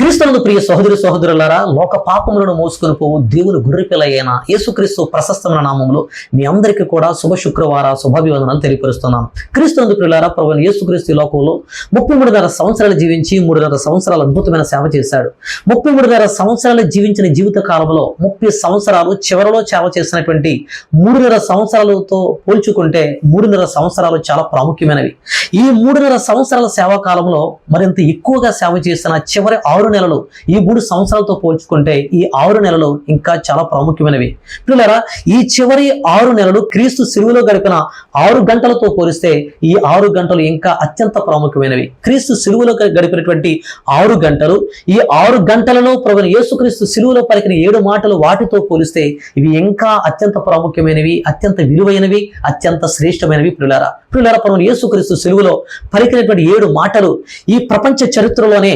క్రీస్తునందు ప్రియ సహోదరి సహోదరులారా, లోక పాపములను మోసుకొని పోవు దేవుని గొర్రెపిల్ల అయిన యేసుక్రీస్తు ప్రశస్తమైన నామములో మీ అందరికీ కూడా శుభ శుక్రవార శుభాభివందనాలు తెలియపరుస్తున్నాను. క్రీస్తునందు ప్రియులారా, ప్రభువైన యేసుక్రీస్తు లోకంలో 33.5 సంవత్సరాలు జీవించి 3.5 సంవత్సరాలు అద్భుతమైన సేవ చేశాడు. 33.5 సంవత్సరాలు జీవించిన జీవిత కాలంలో 30 సంవత్సరాలు చివరిలో సేవ చేసినటువంటి 3.5 సంవత్సరాలతో పోల్చుకుంటే 3.5 సంవత్సరాలు చాలా ప్రాముఖ్యమైనవి. ఈ 3.5 సంవత్సరాల సేవా కాలంలో మరింత ఎక్కువగా సేవ చేసిన చివరి 6 నెలలు ఈ 3 సంవత్సరాలతో పోల్చుకుంటే ఈ 6 నెలలు ఇంకా చాలా ప్రాముఖ్యమైనవి. పిల్లరా, ఈ చివరి 6 నెలలు క్రీస్తు సిలువలో గడిపిన 6 గంటలతో పోలిస్తే ఈ 6 గంటలు ఇంకా అత్యంత ప్రాముఖ్యమైనవి. క్రీస్తు సిలువలో గడిపినటువంటి 6 గంటలు, ఈ 6 గంటలలో ప్రభువైన యేసుక్రీస్తు సిలువలో పలికిన 7 మాటలు వాటితో పోలిస్తే ఇవి ఇంకా అత్యంత ప్రాముఖ్యమైనవి, అత్యంత విలువైనవి, అత్యంత శ్రేష్టమైనవి. పిల్లరా, ప్రభువైన యేసుక్రీస్తు సిలువలో పలికినటువంటి 7 మాటలు ఈ ప్రపంచ చరిత్రలోనే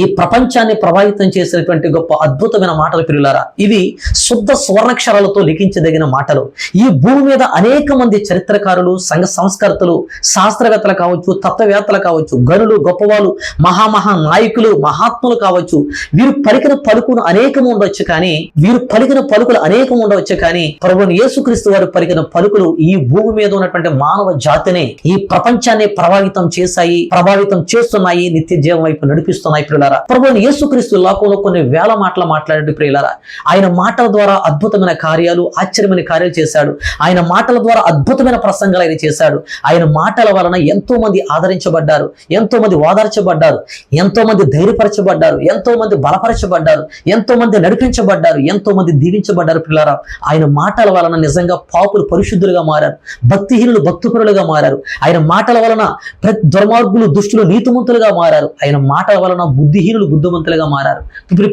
ఈ ప్రపంచాన్ని ప్రభావితం చేసినటువంటి గొప్ప అద్భుతమైన మాటలు. పిల్లారా, ఇవి శుద్ధ స్వర్ణాక్షరాలతో లిఖించదగిన మాటలు. ఈ భూమి మీద అనేక మంది చరిత్రకారులు, సంఘ సంస్కర్తలు, శాస్త్రవేత్తలు కావచ్చు, తత్వవేత్తలు కావచ్చు, గనులు, గొప్పవాళ్ళు, మహా నాయకులు, మహాత్ములు కావచ్చు, వీరు పలికిన పలుకులు అనేకం ఉండవచ్చు. కానీ ప్రభువైన యేసుక్రీస్తు వారు పలికిన పలుకులు ఈ భూమి మీద ఉన్నటువంటి మానవ జాతిని, ఈ ప్రపంచాన్ని ప్రభావితం చేస్తున్నాయి, నిత్య జీవం వైపు నడిపిస్తున్నాయి. ప్రియులారా, ప్రభువైన యేసుక్రీస్తు లోకంలో కొన్ని వేల మాటలు మాట్లాడే ప్రియులారా, ఆయన మాటల ద్వారా అద్భుతమైన కార్యాలు, ఆశ్చర్యమైన కార్యాలు చేశాడు. ఆయన మాటల ద్వారా అద్భుతమైన ప్రసంగాలు ఆయన చేశాడు. ఆయన మాటల వలన ఎంతో మంది ఆదరించబడ్డారు, ఎంతో మంది ఓదార్చబడ్డారు, ఎంతో మంది ధైర్యపరచబడ్డారు, ఎంతో మంది బలపరచబడ్డారు, ఎంతో మంది నడిపించబడ్డారు, ఎంతో మంది దీవించబడ్డారు. పిల్లారా, ఆయన మాటల వలన నిజంగా పాపులు పరిశుద్ధులుగా మారారు, భక్తిహీనులు భక్తిపరులుగా మారారు. ఆయన మాటల వలన ప్రతి దుర్మార్గులు దుష్టులు నీతిమంతులుగా మారారు. ఆయన మాటల వలన బుద్ధిహీనులు బుద్ధిమంతులుగా మారారు.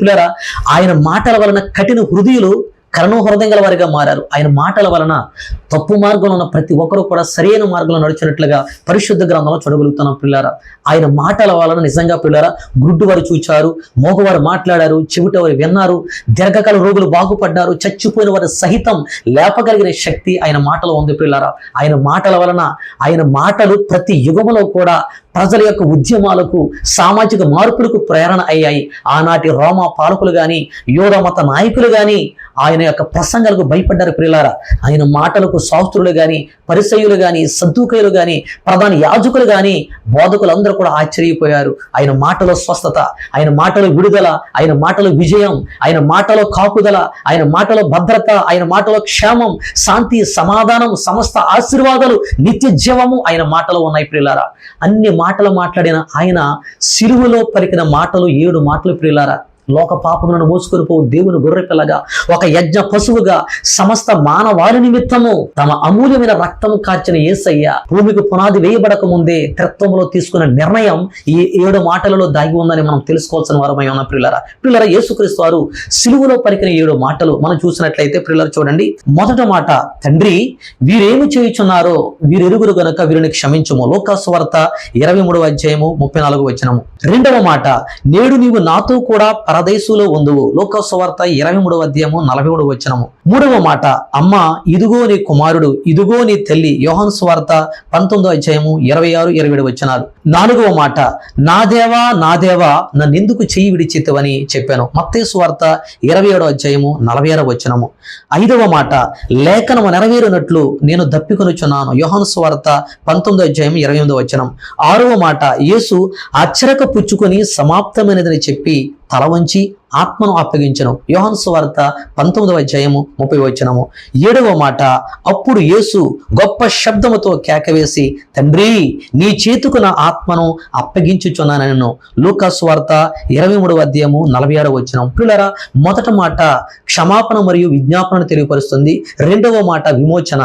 పిల్లరా, ఆయన మాటల వలన కఠిన హృదయులు కరుణ హృదయం గల వారిగా మారారు. ఆయన మాటల వలన తప్పు మార్గంలో ఉన్న ప్రతి ఒక్కరూ కూడా సరైన మార్గంలో నడిచినట్లుగా పరిశుద్ధ గ్రంథంలో చూడగలుగుతున్నాం. పిల్లారా, ఆయన మాటల వలన నిజంగా పిల్లారా, గుడ్డు వారు చూచారు, మోగవారు మాట్లాడారు, చెవిట వారు విన్నారు, దీర్ఘకాల రోగులు బాగుపడ్డారు, చచ్చిపోయిన వారు సహితం లేపగలిగిన శక్తి ఆయన మాటలో ఉంది. పిల్లారా, ఆయన మాటల వలన, ఆయన మాటలు ప్రతి యుగములో కూడా ప్రజల యొక్క ఉద్యమాలకు, సామాజిక మార్పులకు ప్రేరణ అయ్యాయి. ఆనాటి రోమా పాలకులు గాని, యూద మత నాయకులు గాని ఆయన యొక్క ప్రసంగాలకు భయపడ్డారు. ప్రియులారా, ఆయన మాటలకు శాస్త్రులు గాని, పరిసయ్యులు గాని, సద్దూకయులు గాని, ప్రధాన యాజకులు గాని, బోధకులందరూ కూడా ఆశ్చర్యపోయారు. ఆయన మాటలో స్వస్థత, ఆయన మాటలో విడుదల, ఆయన మాటలో విజయం, ఆయన మాటలో కాపుదల, ఆయన మాటలో భద్రత, ఆయన మాటలో క్షేమం, శాంతి, సమాధానం, సమస్త ఆశీర్వాదాలు, నిత్య జీవము ఆయన మాటలో ఉన్నాయి. ప్రియులారా, అన్ని మాటలు మాట్లాడిన ఆయన సిలువలో పలికిన మాటలు 7 మాటలు. ప్రియులారా, లోక పాపములను మోసుకొని పోవు దేవుని గొర్రెపిల్లగా, ఒక యజ్ఞ పశువుగా సమస్త మానవాళి నిమిత్తము తమ అమూల్యమైన రక్తము కార్చిన యేసయ్య భూమికి పునాది వేయబడక ముందే త్రిత్వంలో తీసుకున్న నిర్ణయం ఈ 7 మాటలలో దాగి ఉందని మనం తెలుసుకోవాల్సిన వారమై ఉన్న. పిల్లల యేసుక్రీస్తు వారు సిలువలో పలికిన 7 మాటలు మనం చూసినట్లయితే పిల్లలు చూడండి. మొదటి మాట, తండ్రి వీరేమి చేయుచున్నారో వీరెరుగురు గనుక వీరిని క్షమించుము. లోకాసు వార్త 23వ అధ్యాయము 34వ వచనము. రెండవ మాట, నేడు నీవు నాతో కూడా పరదేశులో ఉందువు. లోకాసు వార్త 23వ అధ్యాయము 43వ వచనము. మూడవ మాట, అమ్మ ఇదిగో నీ కుమారుడు, ఇదిగో నీ తల్లి. యోహాను సువార్త 19వ అధ్యాయము 26, 27 వచనాలు. నాలుగవ మాట, నా దేవా నా దేవా నన్నెందుకు చెయ్యి విడిచితివని చెప్పాను. మత్తయి సువార్త 27వ అధ్యాయము 46వ వచనము. ఐదవ మాట, లేఖనము నెరవేరునట్లు నేను దప్పికొనుచున్నాను. యోహాను సువార్త 19వ అధ్యాయం 28వ వచనం. ఆరవ మాట, యేసు అచ్చరక పుచ్చుకొని సమాప్తమైనదని చెప్పి తల వంచి ఆత్మను అప్పగించను. యోహాను సువార్త 19వ అధ్యాయము 30వ వచనము. ఏడవ మాట, అప్పుడు యేసు గొప్ప శబ్దముతో కేకవేసి, తండ్రి నీ చేతుకు నా ఆత్మను అప్పగించుచున్నానను. లూకాసు వార్త 23వ అధ్యాయము 46వ వచనం. పిల్లరా, మొదటి మాట క్షమాపణ మరియు విజ్ఞాపనను తెలియపరుస్తుంది. రెండవ మాట విమోచన,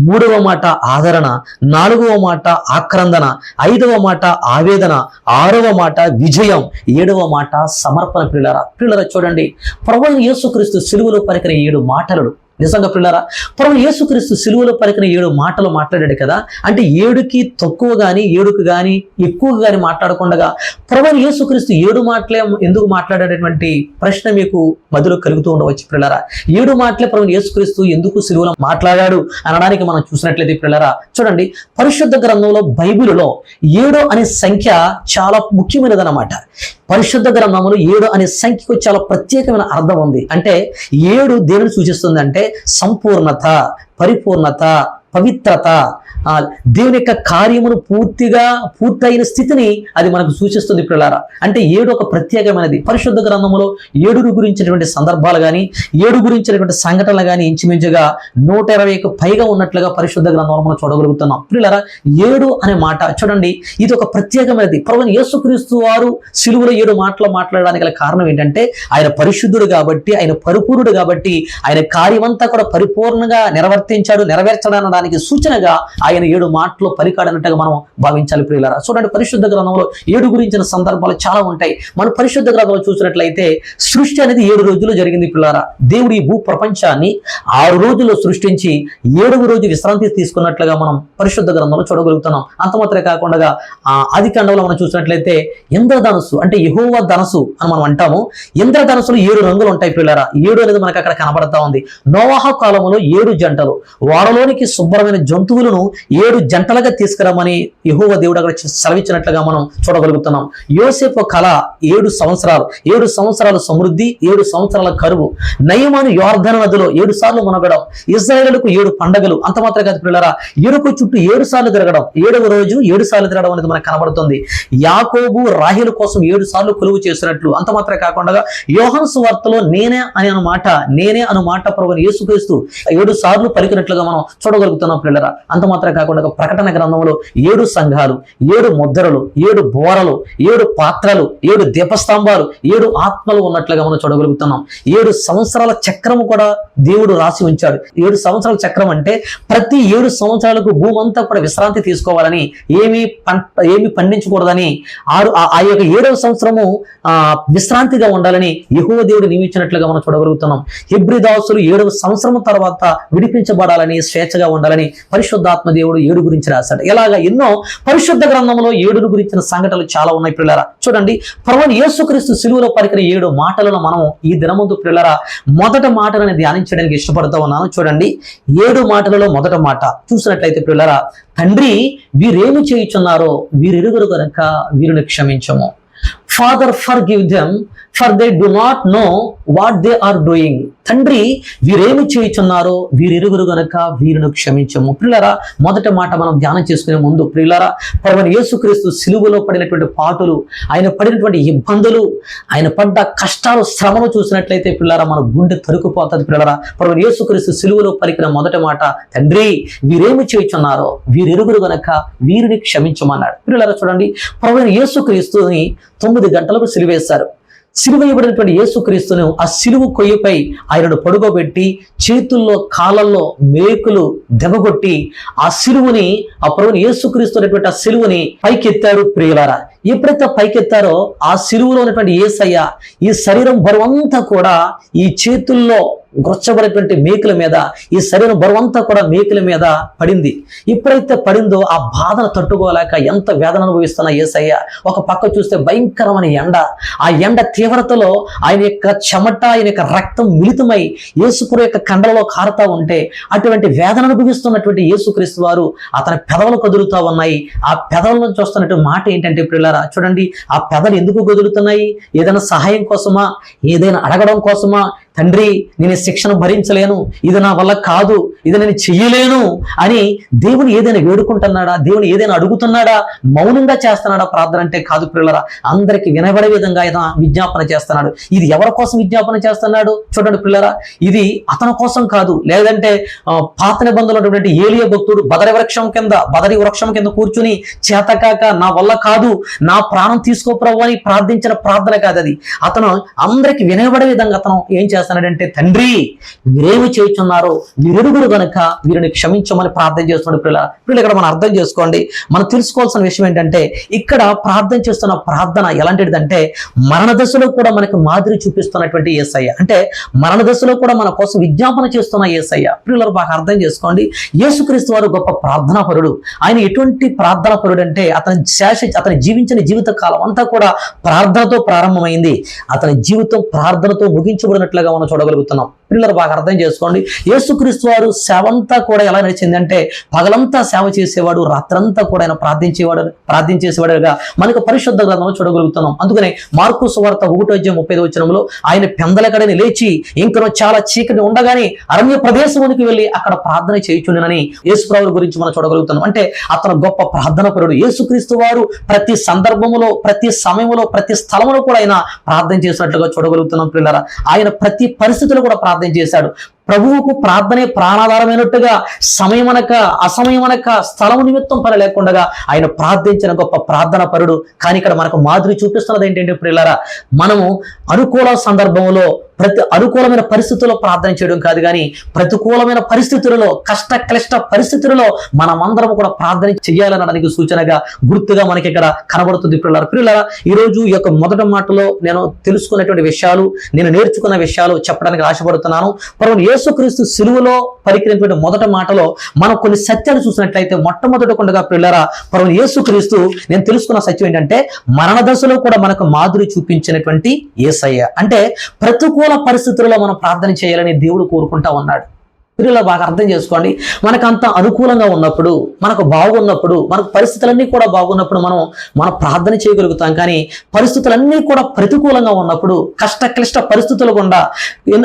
మూడవ మాట ఆదరణ, నాలుగవ మాట ఆక్రందన, ఐదవ మాట ఆవేదన, ఆరవ మాట విజయం, ఏడవ మాట సమర్పణ. పిల్లరా, చూడండి, ప్రభువైన యేసుక్రీస్తు సిలువలో పలికిన 7 మాటలు. నిజంగా పిల్లరా, ప్రభువైన యేసుక్రీస్తు సిలువలో పలికిన 7 మాటలు మాట్లాడాడు కదా, అంటే 7కి తక్కువ గాని 7కి గాని ఎక్కువగా గాని మాట్లాడకుండా ప్రభువైన యేసుక్రీస్తు 7 మాటలే ఎందుకు మాట్లాడేటువంటి ప్రశ్న మీకు మధ్యలో కలుగుతూ ఉండవచ్చు. పిల్లరా, 7 మాటలే ప్రభువైన యేసుక్రీస్తు ఎందుకు సిలువలో మాట్లాడాడు అనడానికి మనం చూసినట్లయితే పిల్లరా, చూడండి, పరిశుద్ధ గ్రంథంలో బైబిలులో 7 అనే సంఖ్య చాలా ముఖ్యమైనదన్నమాట. పరిశుద్ధ గ్రంథములు 7 అనే సంఖ్యకు చాలా ప్రత్యేకమైన అర్థం ఉంది. అంటే 7 దేనిని సూచిస్తుంది అంటే సంపూర్ణత, పరిపూర్ణత, పవిత్రత, దేవుని యొక్క కార్యమును పూర్తయిన స్థితిని అది మనకు సూచిస్తుంది పిల్లలారా. అంటే 7 ఒక ప్రత్యేకమైనది. పరిశుద్ధ గ్రంథములో 7 గురించినటువంటి సందర్భాలు కానీ 7 గురించినటువంటి సంఘటనలు కానీ ఇంచుమించుగా 120కు పైగా ఉన్నట్లుగా పరిశుద్ధ గ్రంథంలో మనం చూడగలుగుతున్నాం. పిల్లలారా 7 అనే మాట చూడండి, ఇది ఒక ప్రత్యేకమైనది. ప్రభువైన యేసుక్రీస్తు వారు సిలువలో 7 మాటలు మాట్లాడడానికి గల కారణం ఏంటంటే ఆయన పరిశుద్ధుడు కాబట్టి, ఆయన పరిపూర్ణుడు కాబట్టి, ఆయన కార్యమంతా కూడా పరిపూర్ణంగా నెరవేర్చడానికి సూచనగా ఆయన 7 మాటలు పలికాడనట్టుగా మనం భావించాలి ప్రియులారా. చూడండి, పరిశుద్ధ గ్రంథంలో 7 గురించిన సందర్భాలు చాలా ఉంటాయి. మనం పరిశుద్ధ గ్రంథంలో చూసినట్లయితే సృష్టి అనేది 7 రోజుల్లో జరిగింది పిల్లారా. దేవుడు ఈ భూ ప్రపంచాన్ని 6 రోజుల్లో సృష్టించి 7వ రోజు విశ్రాంతి తీసుకున్నట్లుగా మనం పరిశుద్ధ గ్రంథంలో చూడగలుగుతున్నాం. అంత మాత్రమే కాకుండా ఆదికాండంలో మనం చూసినట్లయితే ఇంద్రధనుసు అంటే యెహోవా ధనస్సు అని మనం అంటాము. ఇంద్రధనుసులు 7 రంగులు ఉంటాయి పిల్లారా. 7 అనేది మనకు అక్కడ కనబడతా ఉంది. నోవాహు కాలంలో 7 జంటలు, వాడలోనికి శుభ్రమైన జంతువులను 7 జంటలుగా తీసుకురమ్మని యెహోవా దేవుడు అక్కడ సెలవిచ్చినట్లుగా మనం చూడగలుగుతున్నాం. యోసేపు కళ 7 సంవత్సరాలు, 7 సంవత్సరాలు సమృద్ధి, 7 సంవత్సరాల కరువు. నయమాను యోర్దాను నదిలో 7 సార్లు మునగడం, ఇశ్రాయేలులకు 7 పండగలు. అంత మాత్రమే కాదు పిల్లరా, ఎరుకు చుట్టూ 7 సార్లు తిరగడం, 7వ రోజు 7 సార్లు తిరగడం అనేది మనకు కనబడుతుంది. యాకోబు రాహేలు కోసం 7 సార్లు కొలువు చేసినట్లు. అంత మాత్రమే కాకుండా యోహాను సువార్తలో నేనే అను మాట ప్రభువైన యేసుక్రీస్తు 7 సార్లు పలికినట్లుగా మనం చూడగలుగుతున్నాం పిల్లరా. అంత మాత్రమే కాకుండా ప్రకటన గ్రంథంలో 7 సంఘాలు, 7 ముద్రలు, 7 బోరలు, 7 పాత్రలు, 7 దీపస్తంభాలు, 7 ఆత్మలు ఉన్నట్లుగా మనం చూడగలుగుతున్నాం. 7 సంవత్సరాల చక్రము కూడా దేవుడు రాసి ఉంచాడు. 7 సంవత్సరాల చక్రం అంటే ప్రతి 7 సంవత్సరాలకు భూమి అంతా కూడా విశ్రాంతి తీసుకోవాలని, ఏమి పండించకూడదని, ఆ యొక్క 7వ సంవత్సరము విశ్రాంతిగా ఉండాలని యెహోవా దేవుడు నియమించినట్లుగా మనం చూడగలుగుతున్నాం. హెబ్రీ దాసులు 7వ సంవత్సరం తర్వాత విడిపించబడాలని, స్వేచ్ఛగా ఉండాలని పరిశుద్ధాత్మ దేవుడు 7 గురించి రాశాడు. ఇలాగా ఎన్నో పరిశుద్ధ గ్రంథంలో 7 గురించిన సంఘటనలు చాలా ఉన్నాయి పిల్లరా. చూడండి, ప్రభువైన యేసుక్రీస్తు సిలువలో పలికిన 7 మాటలను మనం ఈ దినమందు పిల్లరా మొదటి మాటలను ధ్యానించడానికి ఇష్టపడుతూ ఉన్నాను. చూడండి, 7 మాటలలో మొదటి మాట చూసినట్లయితే పిల్లరా, తండ్రి వీరేమి చేయుచున్నారో వీరెరుగరు గనుక వీరిని క్షమించము. Father forgive them for they do not know what they are doing. తండ్రి వీరేమి చేయుచున్నారో వీరెరుగురు గనక వీరిని క్షమించము. ప్రియులారా, మొదటి మాట మనం ధ్యానం చేసుకునే ముందు ప్రియులారా, ప్రభువైన యేసుక్రీస్తు సిలువలో పడినటువంటి పాటులు, ఆయన పడినటువంటి ఇబ్బందులు, ఆయన పడ్డ కష్టాలు, శ్రమను చూసినట్లయితే పిల్లారా మన గుండె తరుకుపోతుంది. పిల్లరా, ప్రభువైన యేసుక్రీస్తు సిలువలో పలికిన మొదటి మాట, తండ్రి వీరేమి చేయుచున్నారో వీరెరుగురు గనక వీరిని క్షమించమన్నాడు. పిల్లలారా చూడండి, ప్రభువైన యేసుక్రీస్తుని 9 గంటలకు సిలువేశారు. సిలువేయబడినటువంటి యేసుక్రీస్తును ఆ సిలువు కొయ్యపై ఆయనను పడుకోబెట్టి చేతుల్లో కాళ్ళల్లో మేకులు దెబ్బకొట్టి ఆ సిలువుని, ఆ ప్రభువుని యేసుక్రీస్తు అనేటువంటి ఆ సిలువుని పైకెత్తారు. ప్రియులారా, ఎప్పుడైతే పైకెత్తారో ఆ సిలువులో ఉన్నటువంటి యేసయ్య ఈ శరీరం బరువంతా కూడా ఈ చేతుల్లో గుచ్చబడినటువంటి మేకుల మీద, ఈ శరీరం బరువంతా కూడా మేకుల మీద పడింది. ఎప్పుడైతే పడిందో ఆ బాధను తట్టుకోలేక ఎంత వేదన అనుభవిస్తున్న యేసయ్య ఒక పక్క చూస్తే భయంకరమైన ఎండ, ఆ ఎండ తీవ్రతలో ఆయన యొక్క చెమట, ఆయన యొక్క రక్తం మిళితమై యేసుప్రభు యొక్క కండలలో కారుతా ఉంటే అటువంటి వేదన అనుభవిస్తున్నటువంటి యేసుక్రీస్తు వారు అతని పెదవులు కదులుతా ఉన్నాయి. ఆ పెదవులను చూస్తున్నటువంటి మాట ఏంటంటే ప్రియులారా చూడండి, ఆ పెదవులు ఎందుకు కదులుతున్నాయి? ఏదైనా సహాయం కోసమా? ఏదైనా అడగడం కోసమా? తండ్రి నేను శిక్షను భరించలేను, ఇది నా వల్ల కాదు, ఇది నేను చెయ్యలేను అని దేవుని ఏదైనా వేడుకుంటున్నాడా? దేవుని ఏదైనా అడుగుతున్నాడా? మౌనంగా చేస్తున్నాడా ప్రార్థన? అంటే కాదు ప్రియులారా, అందరికి వినబడే విధంగా ఆయన విజ్ఞాపన చేస్తున్నాడు. ఇది ఎవరి కోసం విజ్ఞాపన చేస్తున్నాడు? చూడండి పిల్లరా, ఇది అతని కోసం కాదు. లేదంటే పాత నిబంధనలో ఉన్నటువంటి ఏలియా భక్తుడు బదరి వృక్షం కింద కూర్చుని చేతకాక నా వల్ల కాదు, నా ప్రాణం తీసుకో ప్రభు అని ప్రార్థించిన ప్రార్థన కాదు అది. అతను అందరికి వినబడే విధంగా అతను ఏం చేస్తున్నాడంటే, తండ్రి వీరేమి చేయుచున్నారో వీరెరుగురు గనుక వీరిని క్షమించమని ప్రార్థన చేస్తున్నాడు. పిల్లలు ఇక్కడ మనం అర్థం చేసుకోండి, మనం తెలుసుకోవాల్సిన విషయం ఏంటంటే, ఇక్కడ ప్రార్థన చేస్తున్న ప్రార్థన ఎలాంటిదంటే మరణ దశలో కూడా మనకు మాదిరి చూపిస్తున్నటువంటి యేసయ్య, అంటే మరణ దశలో కూడా మన కోసం విజ్ఞాపన చేస్తున్న యేసయ్య. పిల్లలు బాగా అర్థం చేసుకోండి, యేసుక్రీస్తు వారు గొప్ప ప్రార్థనా పరుడు. ఆయన ఎటువంటి ప్రార్థనా పరుడు అంటే అతని జీవించిన జీవిత కాలం అంతా కూడా ప్రార్థనతో ప్రారంభమైంది, అతని జీవితం ప్రార్థనతో ముగించబడినట్లుగా మనం చూడగలుగుతున్నాం. పిల్లలు బాగా అర్థం చేసుకోండి. యేసుక్రీస్తు వారు సేవ అంతా కూడా ఎలా నడిచిందంటే పగలంతా సేవ చేసేవాడు, రాత్రంతా కూడా ఆయన ప్రార్థించేసేవాడుగా మనకు పరిశుద్ధ గ్రంథంలో చూడగలుగుతున్నాం. అందుకనే మార్కు సువార్త 1:35 ఆయన పెందలకడని లేచి ఇంకనో చాలా చీకటి ఉండగానే అరణ్య ప్రదేశమునికి వెళ్ళి అక్కడ ప్రార్థన చేయుచుండెనని యేసుప్రభువు గురించి మనం చూడగలుగుతున్నాం. అంటే అతను గొప్ప ప్రార్థనాపరుడు. యేసుక్రీస్తు వారు ప్రతి సందర్భములో, ప్రతి సమయంలో, ప్రతి స్థలములో కూడా ఆయన ప్రార్థన చేసినట్లుగా చూడగలుగుతున్నాం పిల్లరా. ఆయన ప్రతి పరిస్థితుల్లో కూడా ప్రార్థన చేశాడు. ప్రభువుకు ప్రార్థనే ప్రాణాధారమైనట్టుగా సమయమనక అసమయమనక స్థలము నిమిత్తం పని లేకుండా ఆయన ప్రార్థించిన గొప్ప ప్రార్థన పరుడు. కానీ ఇక్కడ మనకు మాదిరి చూపిస్తున్నది ఏంటంటే పిల్లరా, మనము అనుకూల సందర్భంలో అనుకూలమైన పరిస్థితుల్లో ప్రార్థన చేయడం కాదు, కానీ ప్రతికూలమైన పరిస్థితులలో, క్లిష్ట పరిస్థితులలో మనమందరం కూడా ప్రార్థన చేయాలనడానికి సూచనగా, గుర్తుగా మనకి ఇక్కడ కనబడుతుంది పిల్లరా. ఈరోజు ఈ యొక్క మొదటి మాటలో నేను తెలుసుకున్నటువంటి విషయాలు, నేను నేర్చుకున్న విషయాలు చెప్పడానికి ఆశపడుతున్నాను. ప్రభువు యేసుక్రీస్తు సిలువలో పలికినటువంటి మొదటి మాటలో మనం కొన్ని సత్యాలు చూసినట్లయితే, మొట్టమొదటిగా పిల్లరా, ప్రభువు యేసుక్రీస్తు నేను తెలుసుకున్న సత్యం ఏంటంటే మరణ దశలో కూడా మనకు మాదిరి చూపించినటువంటి యేసయ్య. అంటే ప్రతికూల పరిస్థితుల్లో మనం ప్రార్థన చేయాలని దేవుడు కోరుకుంటా ఉన్నాడు. పిల్లలు బాగా అర్థం చేసుకోండి. మనకు అంత అనుకూలంగా ఉన్నప్పుడు, మనకు బాగున్నప్పుడు, మనకు పరిస్థితులన్నీ కూడా బాగున్నప్పుడు మనం ప్రార్థన చేయగలుగుతాం. కానీ పరిస్థితులన్నీ కూడా ప్రతికూలంగా ఉన్నప్పుడు, క్లిష్ట పరిస్థితుల గుండా,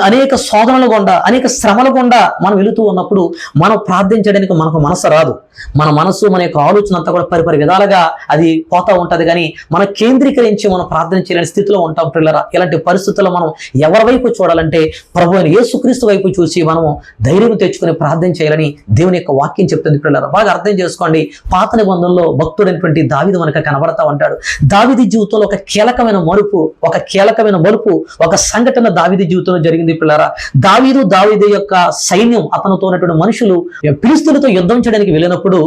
అనేక శోధనల గుండా, అనేక శ్రమల గుండా మనం వెళుతూ ఉన్నప్పుడు మనం ప్రార్థించడానికి మనకు మనసు రాదు. మన మనసు, మన యొక్క ఆలోచన అంతా కూడా పరిపరి విధాలుగా అది పోతా ఉంటుంది. కానీ మనం కేంద్రీకరించి మనం ప్రార్థన చేయలేని స్థితిలో ఉంటాం పిల్లరా. ఇలాంటి పరిస్థితుల్లో మనం ఎవరి వైపు చూడాలంటే ప్రభువైన యేసుక్రీస్తు వైపు చూసి మనము ధైర్యం తెచ్చుకుని ప్రార్థన చేయాలని దేవుని యొక్క వాక్యం చెప్తుంది పిల్లరా. బాగా అర్థం చేసుకోండి. పాత నిబంధనలో భక్తుడైనటువంటి దావీదు మనకు కనబడతా ఉంటాడు. దావీదు జీవితంలో ఒక కీలకమైన మలుపు, ఒక సంఘటన దావీదు జీవితంలో జరిగింది పిల్లరా. దావీదు యొక్క సైన్యం, అతనితో ఉన్నటువంటి మనుషులు ఫిలిష్తీయులతో యుద్ధం చేయడానికి వెళ్ళినప్పుడు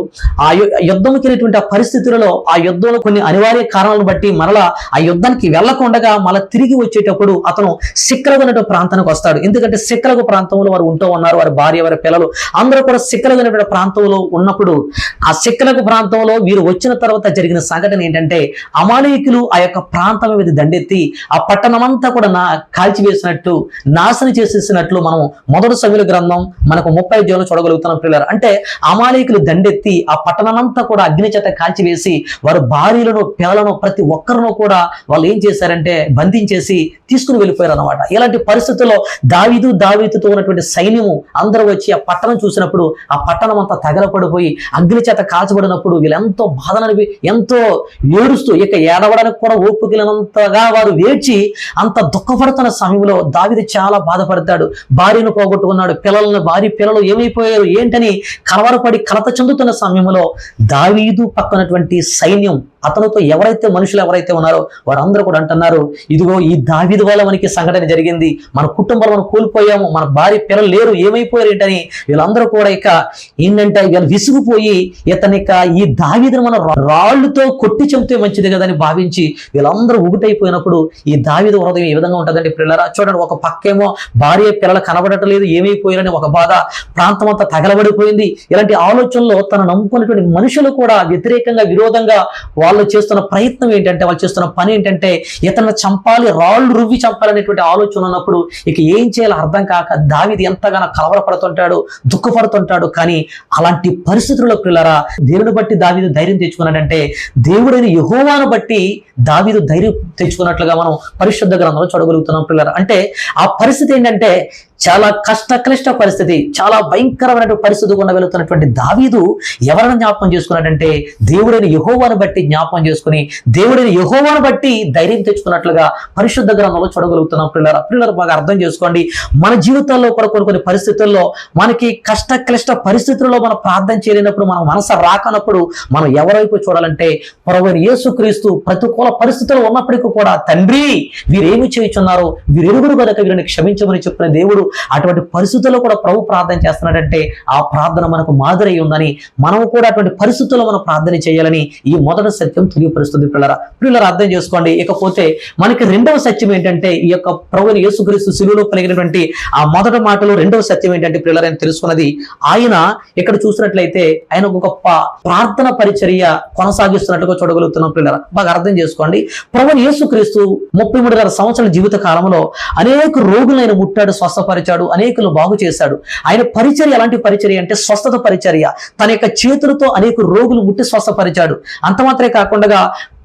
ఆ యుద్ధంకి వెళ్ళినటువంటి ఆ పరిస్థితులలో, ఆ యుద్ధంలో కొన్ని అనివార్య కారణాలను బట్టి మరలా ఆ యుద్ధానికి వెళ్లకుండా మళ్ళీ తిరిగి వచ్చేటప్పుడు అతను సిక్లగు అనే ప్రాంతానికి వస్తాడు. ఎందుకంటే సిక్లగు ప్రాంతంలో వారు ఉంటూ ఉన్నారు, వారి భార్య, వారి పిల్లలు అందరూ కూడా సిక్లగు అనే ప్రాంతంలో ఉన్నప్పుడు, ఆ సిక్లగు ప్రాంతంలో వీరు వచ్చిన తర్వాత జరిగిన సంఘటన ఏంటంటే అమాలేకులు ఆ యొక్క ప్రాంతం మీద దండెత్తి ఆ పట్టణమంతా కూడా కాల్చివేసినట్టు, నాశనం చేసేసినట్లు మనం మొదటి సమూయేలు గ్రంథం మనకు 35 చూడగలుగుతున్నాం పిల్లలు. అంటే అమాలేకులు దండెత్తి ఆ పట్టణమంతా కూడా అగ్ని చేత కాల్చివేసి వారు భార్యలను, పిల్లలను, ప్రతి ఒక్కరిను కూడా వాళ్ళు ఏం చేశారంటే బంధించేసి తీసుకుని వెళ్ళిపోయారు అన్నమాట. ఇలాంటి పరిస్థితుల్లో దావీదుతో ఉన్నటువంటి సైన్యము అందరూ వచ్చి ఆ పట్టణం చూసినప్పుడు ఆ పట్టణం అంతా తగలపడిపోయి అగ్ని చేత కాల్చబడినప్పుడు వీళ్ళు ఎంతో బాధనని, ఎంతో ఏడుస్తూ, ఇక ఏడవడానికి కూడా ఓపికలంతగా వారు వేచి అంత దుఃఖపడుతున్న సమయంలో దావీదు చాలా బాధపడతాడు. భార్యను పోగొట్టుకున్నాడు, పిల్లలు ఏమైపోయారు ఏంటని కలవరపడి కలత చెందుతున్న సమయంలో దావీదు పక్కనటువంటి సైన్యం, అతనితో మనుషులు ఎవరైతే ఉన్నారో వారందరూ కూడా అంటున్నారు, ఇదిగో ఈ దావీదు వల్ల మనకి సంఘటన జరిగింది, మన కుటుంబాలు మనం కోల్పోయాము, మన భార్య పిల్లలు లేరు, ఏమైపోయారు ఏంటని వీళ్ళందరూ కూడా ఇక ఏంటంటే వీళ్ళు విసుగుపోయి ఇతనిక ఈ దావీదును మనం రాళ్లతో కొట్టి చంపితే మంచిది కదా అని భావించి వీళ్ళందరూ ఒకటైపోయినప్పుడు ఈ దావీదు హృదయం ఏ విధంగా ఉంటుందండి పిల్లరా. చూడండి, ఒక పక్కేమో భార్య పిల్లలు కనబడటం లేదు, ఏమైపోయారని ఒక బాధ, ప్రాంతం అంతా తగలబడిపోయింది. ఇలాంటి ఆలోచనలో తను నమ్ముకున్నటువంటి మనుషులు కూడా వ్యతిరేకంగా, విరోధంగా వాళ్ళు చేస్తున్న ప్రయత్నం ఏంటంటే, వాళ్ళు చేస్తున్న పని ఏంటంటే ఇతను చంపాలి, రాళ్ళు రువ్వి చంపాలనేటువంటి ఆలోచన ఉన్నప్పుడు ఇక ఏం చేయాలో అర్థం కాక దావీదు ఎంతగానో కలవరపడుతుంటాడు, దుఃఖపడుతుంటాడు. కానీ అలాంటి పరిస్థితుల్లో పిల్లరా దేవుని బట్టి దావీదు ధైర్యం తెచ్చుకున్నాడంటే దేవుడైన యెహోవాను బట్టి దావీదు ధైర్యం తెచ్చుకున్నట్లుగా మనం పరిశుద్ధ గ్రంథంలో చూడగలుగుతున్నాం పిల్లరా. అంటే ఆ పరిస్థితి ఏంటంటే చాలా క్లిష్ట పరిస్థితి, చాలా భయంకరమైన పరిస్థితి గుండా వెళుతున్నటువంటి దావీదు ఎవరైనా జ్ఞాపకం చేసుకున్నాడంటే దేవుడైన యెహోవాను బట్టి జ్ఞాపకం చేసుకుని, దేవుడైన యెహోవాను బట్టి ధైర్యం తెచ్చుకున్నట్లుగా పరిశుద్ధ గ్రంథంలో చూడగలుగుతున్నాం పిల్లలు. బాగా అర్థం చేసుకోండి. మన జీవితాల్లో కూడా కొన్ని పరిస్థితుల్లో మనకి క్లిష్ట పరిస్థితుల్లో మనం ప్రార్థన చేయలేనప్పుడు, మన మనసు రాకనప్పుడు మనం ఎవరైపు చూడాలంటే ప్రభువైన యేసుక్రీస్తు ప్రతికూల పరిస్థితుల్లో ఉన్నప్పటికీ కూడా తండ్రి వీరేమి చేయుచున్నారో వీరెరుగురు గనుక వీరిని క్షమించమని చెప్పిన దేవుడు అటువంటి పరిస్థితుల్లో కూడా ప్రభు ప్రార్థన చేస్తున్నాడంటే ఆ ప్రార్థన మనకు మాదిరి ఉందని, మనము కూడా అటువంటి పరిస్థితుల్లో మనం ప్రార్థన చేయాలని ఈ మొదటి సత్యం తెలియపరుస్తుంది పిల్లలు అర్థం చేసుకోండి. ఇకపోతే మనకి రెండవ సత్యం ఏంటంటే ఈ యొక్క ప్రభువైన యేసుక్రీస్తు శిలువలో పలికినటువంటి ఆ మొదటి మాటలో రెండవ సత్యం ఏంటంటే ఏంటంటే పిల్లలు ఆయన తెలుసుకున్నది, ఆయన ఇక్కడ చూసినట్లయితే ఆయన ఒక గొప్ప ప్రార్థన పరిచర్య కొనసాగిస్తున్నట్టుగా చూడగలుగుతున్నాం పిల్లలు. బాగా అర్థం చేసుకోండి. ప్రభువైన యేసుక్రీస్తు 33.5 సంవత్సరాల జీవిత కాలంలో అనేక రోగులను ఆయన ముట్టాడు, స్వస్థపరిచాడు, అనేకులు బాగు చేశాడు. ఆయన పరిచర్య ఎలాంటి పరిచర్య అంటే స్వస్థత పరిచర్య. తన యొక్క చేతులతో అనేక రోగులు ముట్టి స్వస్థపరిచాడు. అంత మాత్రమే కాకుండా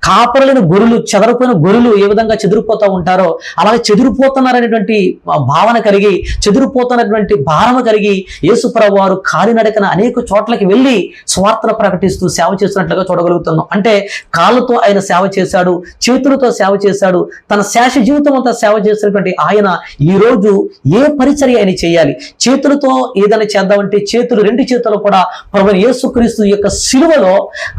కాపరులైన గొర్రెలు, చెదరిపోయిన గొర్రెలు ఏ విధంగా చెదిరిపోతూ ఉంటారో అలాగే చెదిరిపోతున్నారనేటువంటి భావన కలిగి, చెదిరిపోతున్నటువంటి భారమ కలిగి యేసుప్రభువు వారు కాలినడకన అనేక చోట్లకి వెళ్ళి స్వార్థను ప్రకటిస్తూ సేవ చేస్తున్నట్లుగా చూడగలుగుతున్నాం. అంటే కాళ్ళతో ఆయన సేవ చేశాడు, చేతులతో సేవ చేశాడు, తన శేష జీవితం అంతా సేవ చేసినటువంటి ఆయన ఈ రోజు ఏ పరిచర్య ఆయన చేయాలి? చేతులతో ఏదైనా చేద్దామంటే రెండు చేతులు కూడా ప్రభువైన యేసుక్రీస్తు యొక్క శిలువలో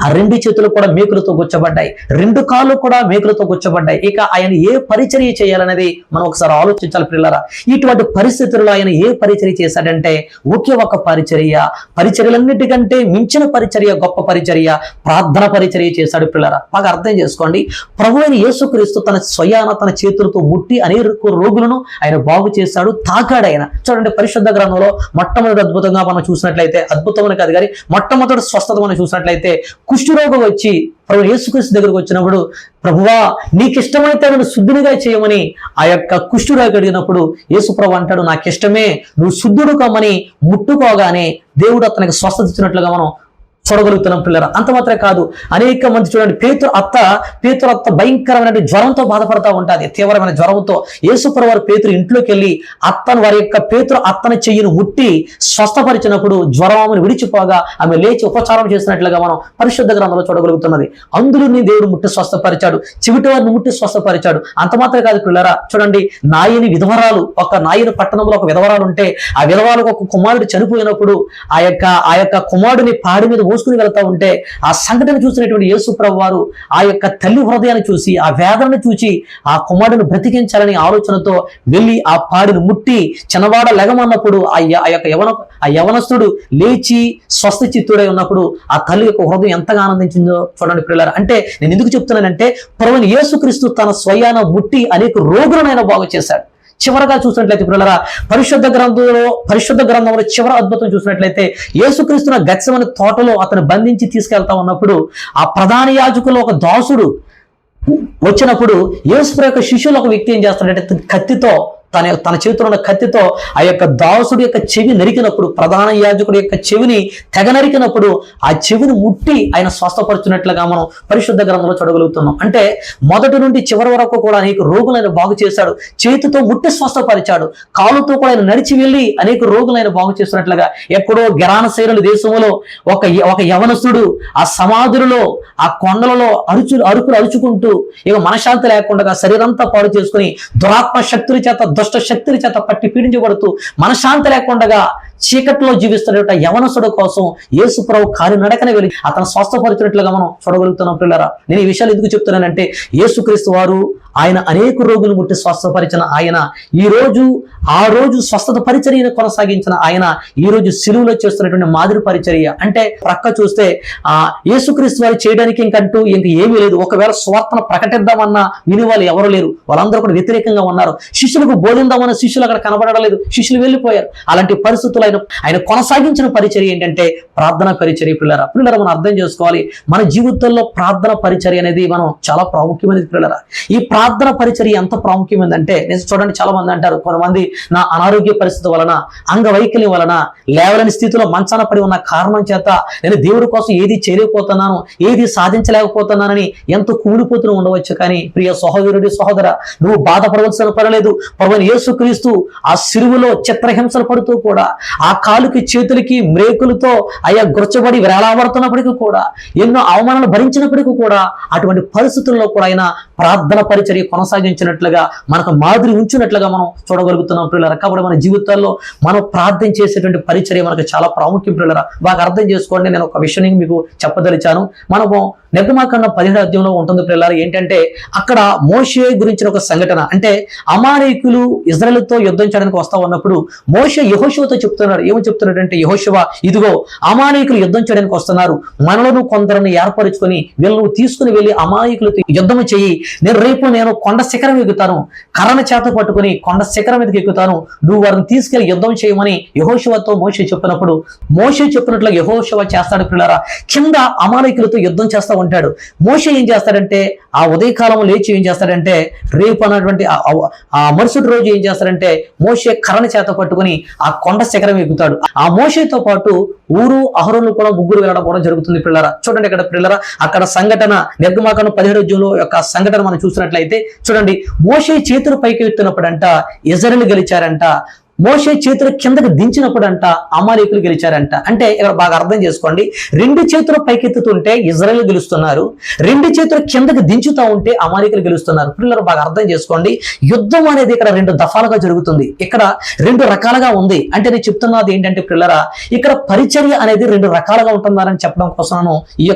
ఆ రెండు చేతులు కూడా మేకులతో గుచ్చబడ్డాయి, రెండు కాళ్ళు కూడా మేకులతో గుచ్చబడ్డాయి. ఇక ఆయన ఏ పరిచర్య చేయాలనేది మనం ఒకసారి ఆలోచించాలి పిల్లరా. ఇటువంటి పరిస్థితుల్లో ఆయన ఏ పరిచర్య చేశాడంటే ఒకే ఒక పరిచర్య, పరిచర్యలన్నిటికంటే మించిన పరిచర్య, గొప్ప పరిచర్య, ప్రార్థన పరిచర్య చేశాడు పిల్లరా. బాగా అర్థం చేసుకోండి. ప్రభువైన యేసుక్రీస్తు తన స్వయాన తన చేతులతో ముట్టి అనేక రోగులను ఆయన బాగు చేశాడు, తాకాడు ఆయన. చూడండి, పరిశుద్ధ గ్రంథంలో మొట్టమొదటి అద్భుతంగా మనం చూసినట్లయితే, అద్భుతమని కాదు కానీ మొట్టమొదటి స్వస్థత మనం చూసినట్లయితే, కుష్ఠరోగం వచ్చి ప్రభు యేసుక్రీస్తు దగ్గరకు వచ్చినప్పుడు, ప్రభువా నీకు ఇష్టమైతే నన్ను శుద్ధునిగా చేయమని ఆ యొక్క కుష్ఠురోగి అడిగినప్పుడు యేసుప్రభు అంటాడు, నాకు ఇష్టమే, నువ్వు శుద్ధుడు కమ్మని ముట్టుకోగానే దేవుడు అతనికి స్వస్థత ఇచ్చినట్లుగా మనం చూడగలుగుతున్నాం పిల్లరా. అంత మాత్రమే కాదు, అనేక మంది చూడండి, పేతురు అత్త భయంకరమైన జ్వరంతో బాధపడతా ఉంటుంది, తీవ్రమైన జ్వరంతో. యేసుప్రభువు వారు పేతురు ఇంట్లోకి వెళ్ళి వారి యొక్క పేతురు అత్తని చెయ్యిని ముట్టి స్వస్థపరిచినప్పుడు జ్వరం ఆమెను విడిచిపోగా ఆమె లేచి ఉపచారం చేసినట్లుగా మనం పరిశుద్ధ గ్రంథంలో చూడగలుగుతున్నది. అందులోని దేవుడు ముట్టి స్వస్థపరిచాడు, చెవిటి వారిని ముట్టి స్వస్థపరిచాడు. అంత మాత్రమే కాదు పిల్లరా, చూడండి, నాయని విధవరాలు, ఒక నాయని పట్టణంలో ఒక విధవరాలు ఉంటే ఆ విధవరాలకు ఒక కుమారుడు చనిపోయినప్పుడు ఆ యొక్క కుమారుడిని పాడి మీద మోసుకుని వెళ్తా ఉంటే ఆ సంఘటన చూసినటువంటి యేసుప్రభువు వారు ఆ యొక్క తల్లి హృదయాన్ని చూసి, ఆ వేదనను చూసి ఆ కుమారుడిని బ్రతికించాలని ఆలోచనతో వెళ్ళి ఆ పాడిని ముట్టి చిన్నవాడ లెగమన్నప్పుడు ఆ యవనస్తుడు లేచి స్వస్థ చిత్తుడై ఉన్నప్పుడు ఆ తల్లి యొక్క హృదయం ఎంతగా ఆనందించిందో చూడండి పిల్లలు. అంటే నేను ఎందుకు చెప్తున్నానంటే, ప్రభువైన యేసుక్రీస్తు తన స్వయాన ముట్టి అనేక రోగులను ఆయన బాగు చేశాడు. చివరగా చూసినట్లయితే పిల్లరా, పరిశుద్ధ గ్రంథంలో చివరి అద్భుతం చూసినట్లయితే, యేసుక్రీస్తున్న గెత్సెమనే తోటలో అతను బంధించి తీసుకెళ్తా ఉన్నప్పుడు ఆ ప్రధాన యాజకులు ఒక దాసుడు వచ్చినప్పుడు యేసు యొక్క శిష్యులు ఒక వ్యక్తి ఏం చేస్తాడంటే కత్తితో, తన చేతిలో ఉన్న కత్తితో ఆ యొక్క దాసుడి యొక్క చెవి నరికినప్పుడు, ప్రధాన యాజకుడి యొక్క చెవిని తెగ నరికినప్పుడు ఆ చెవిని ముట్టి ఆయన స్వస్థపరుచున్నట్లుగా మనం పరిశుద్ధ గ్రంథంలో చూడగలుగుతున్నాం. అంటే మొదటి నుండి చివరి వరకు కూడా అనేక రోగులు ఆయన బాగు చేశాడు, చేతితో ముట్టి స్వస్థపరిచాడు, కాలుతో కూడా ఆయన నడిచి వెళ్ళి అనేక రోగులు ఆయన బాగు చేస్తున్నట్లుగా. ఎక్కడో గెరానశైలుల దేశంలో ఒక యవనస్తుడు ఆ సమాధులలో, ఆ కొండలలో అరుపులు అరుచుకుంటూ ఇక మనశాంతి లేకుండా శరీరంతా పాడు చేసుకుని దురాత్మ శక్తుల చేత, దుష్ట శక్తుల చేత పట్టి పీడించబడుతూ మనశాంతి లేకుండా చీకట్లో జీవిస్తున్న యవనసుడు కోసం యేసుప్రభు కాలినడకన వెళ్ళి అతను స్వస్థపరిచినట్లుగా మనం చూడగలుగుతున్నాం పిల్లరా. నేను ఈ విషయాలు ఎందుకు చెప్తున్నానంటే, యేసుక్రీస్తు వారు ఆయన అనేక రోగులు ముట్టి స్వస్థపరిచిన ఆయన, ఆ రోజు స్వస్థత పరిచర్యను కొనసాగించిన ఆయన ఈ రోజు సిలువలో చేస్తున్నటువంటి మాదిరి పరిచర్య. అంటే ప్రక్క చూస్తే యేసుక్రీస్తు వారు చేయడానికి ఇంకంటూ ఏమీ లేదు. ఒకవేళ స్వార్థను ప్రకటిద్దామన్నా విని వాళ్ళు ఎవరు లేరు, వాళ్ళందరూ కూడా వ్యతిరేకంగా ఉన్నారు. శిష్యులకు బోధిందామన్న శిష్యులు అక్కడ కనబడలేదు, శిష్యులు వెళ్ళిపోయారు. అలాంటి పరిస్థితులు ఆయన కొనసాగించిన పరిచర్య ఏంటంటే ప్రార్థన పరిచర్య. పిల్లరా మనం అర్థం చేసుకోవాలి, మన జీవితంలో ప్రార్థన పరిచర్య అనేది మనం చాలా ప్రాముఖ్యమైనది పిల్లరా. ఈ ప్రార్థన పరిచర్య ఎంత ప్రాముఖ్యమైందంటే, నేను చూడండి, చాలా మంది అంటారు, కొంతమంది నా అనారోగ్య పరిస్థితి వలన, అంగవైకల్యం వలన, లేవలేని స్థితిలో మంచాన పడి ఉన్న కారణం చేత నేను దేవుడి కోసం ఏది చేయలేకపోతున్నాను, ఏది సాధించలేకపోతున్నానని ఎంతో కూలిపోతూ ఉండవచ్చు. కానీ ప్రియ సహోదరుడి సహోదర, నువ్వు బాధపడవలసిన పర్లేదు. ప్రభువైన యేసుక్రీస్తు ఆ సిలువలో చిత్రహింసలు పడుతూ కూడా, ఆ కాలుకి చేతులకి మ్రేకులతో అయ్యా గురచబడి వేలాడుతున్నప్పటికీ కూడా, ఎన్నో అవమానాలు భరించినప్పటికీ కూడా, అటువంటి పరిస్థితుల్లో కూడా ఆయన ప్రార్థన పరిచర్య కొనసాగించినట్లుగా, మనకు మాదిరి ఉంచినట్లుగా మనం చూడగలుగుతున్నాం పిల్లరా. కాబట్టి మన జీవితాల్లో మనం ప్రార్థన చేసేటువంటి పరిచర్య మనకు చాలా ప్రాముఖ్యం పిల్లరా. బాగా అర్థం చేసుకోండి. నేను ఒక విషయాన్ని మీకు చెప్పదలిచాను. మనము నిర్గమాకాండం 17వ అధ్యాయంలో ఉంటుంది పిల్లలు. ఏంటంటే అక్కడ మోషే గురించిన ఒక సంఘటన. అంటే అమాలేకులు ఇజ్రాయెలుతో యుద్ధం చేయడానికి వస్తా ఉన్నప్పుడు మోషే యెహోషువతో చెప్తున్నాడు. ఏమని చెప్తున్నాడంటే, యెహోషువ, ఇదిగో అమాలేకులు యుద్ధం చేయడానికి వస్తున్నారు, మనలను కొందరిని ఏర్పరుచుకొని వీళ్ళను తీసుకుని వెళ్ళి అమాలేకులతో యుద్ధం చెయ్యి. నేను కొండ శిఖరం ఎక్కుతాను, కర్రన చేత పట్టుకుని కొండ శిఖరం మీదకి ఎక్కుతాను, నువ్వు వారిని తీసుకెళ్లి యుద్ధం చేయమని యెహోషువతో మోషే చెప్పినప్పుడు మోషే చెప్పినట్లు యెహోషువ చేస్తాడు పిల్లరా. కింద అమాలేకులతో యుద్ధం చేస్తూ ఉంటాడు. మోషే ఏం చేస్తాడంటే ఆ ఉదయకాలం లేచి ఏం చేస్తాడంటే రేపు అన్నటువంటి ఆ మరుసటి రోజు ఏం చేస్తాడంటే మోషే కర్రన చేత పట్టుకుని ఆ కొండ శిఖరం ఎక్కుతాడు. ఆ మోషేతో పాటు ఊరు అహరోను కూడా ముగ్గురు వెళ్ళడం కూడా జరుగుతుంది పిల్లరా. చూడండి ఇక్కడ పిల్లరా, అక్కడ సంఘటన నిర్గమాకాండం 17వ అధ్యాయంలో యొక్క సంఘటన మనం చూసినట్లయితే చూడండి, మోషే చేతులు పైకి ఎత్తినప్పుడంట ఇజ్రాయేలు గెలిచారంట, మోషే చేతులు కిందకి దించినప్పుడంట అమాలేకులు గెలిచారంట. అంటే ఇక్కడ బాగా అర్థం చేసుకోండి, రెండు చేతులు పైకెత్తుతుంటే ఇజ్రాయేలు గెలుస్తున్నారు, రెండు చేతులు కిందకి దించుతా ఉంటే అమాలేకులు గెలుస్తున్నారు. పిల్లలు బాగా అర్థం చేసుకోండి, యుద్ధం అనేది ఇక్కడ రెండు దఫాలుగా జరుగుతుంది, ఇక్కడ రెండు రకాలుగా ఉంది. అంటే నేను చెప్తున్నది ఏంటంటే పిల్లరా, ఇక్కడ పరిచర్య అనేది రెండు రకాలుగా ఉంటుందని చెప్పడం కోసం నేను ఈ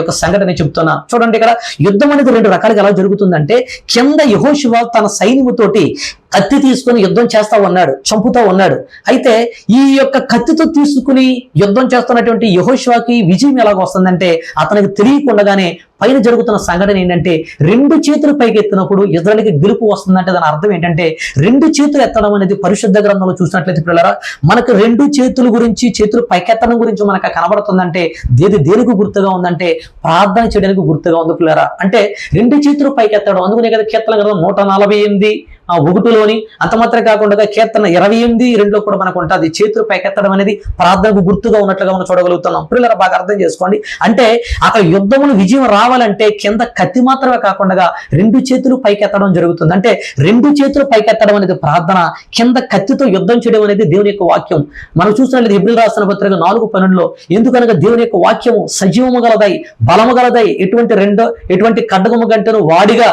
యొక్క సంఘటన చెప్తున్నా. చూడండి, ఇక్కడ యుద్ధం అనేది రెండు రకాలుగా ఎలా జరుగుతుందంటే, కింద యెహోషువ తన సైన్యముతోటి కత్తి తీసుకుని యుద్ధం చేస్తా ఉన్నాడు, చంపుతా ఉన్నాడు. అయితే ఈ యొక్క కత్తితో తీసుకుని యుద్ధం చేస్తున్నటువంటి యెహోషువకి విజయం ఎలాగ వస్తుందంటే, అతనికి తెలియకుండానే పైన జరుగుతున్న సంఘటన ఏంటంటే, రెండు చేతులు పైకి ఎత్తినప్పుడు ఇజ్రాయేలుకి గెలుపు వస్తుందంటే దాని అర్థం ఏంటంటే, రెండు చేతులు ఎత్తడం అనేది పరిశుద్ధ గ్రంథంలో చూసినట్లయితే పిల్లరా, మనకు రెండు చేతుల గురించి, చేతులు పైకెత్తడం గురించి మనకు కనబడుతుందంటే దేనికి గుర్తుగా ఉందంటే ప్రార్థన చేయడానికి గుర్తుగా ఉంది పిల్లరా. అంటే రెండు చేతులు పైకెత్తడం, అందుకనే కదా కీర్తన గ్రంథం 148:1 అంత మాత్రం కాకుండా కీర్తన 28:2 కూడా మనకు ఉంటుంది. చేతులు పైకెత్తడం అనేది ప్రార్థనకు గుర్తుగా ఉన్నట్లుగా మనం చూడగలుగుతున్నాం. పిల్లలు బాగా అర్థం చేసుకోండి, అంటే అక్కడ యుద్ధములు విజయం రావాలంటే కింద కత్తి మాత్రమే కాకుండా రెండు చేతులు పైకెత్తడం జరుగుతుంది. అంటే రెండు చేతులు పైకెత్తడం అనేది ప్రార్థన, కింద కత్తితో యుద్ధం చేయడం అనేది దేవుని యొక్క వాక్యం. మనం చూసినట్లయితే హెబ్రీయులకు రాసిన పత్రిక 4:12 ఎందుకనగా దేవుని యొక్క వాక్యము సజీవము గలదై బలము గలదై ఎటువంటి ఖడ్గము గంటను వాడిగా,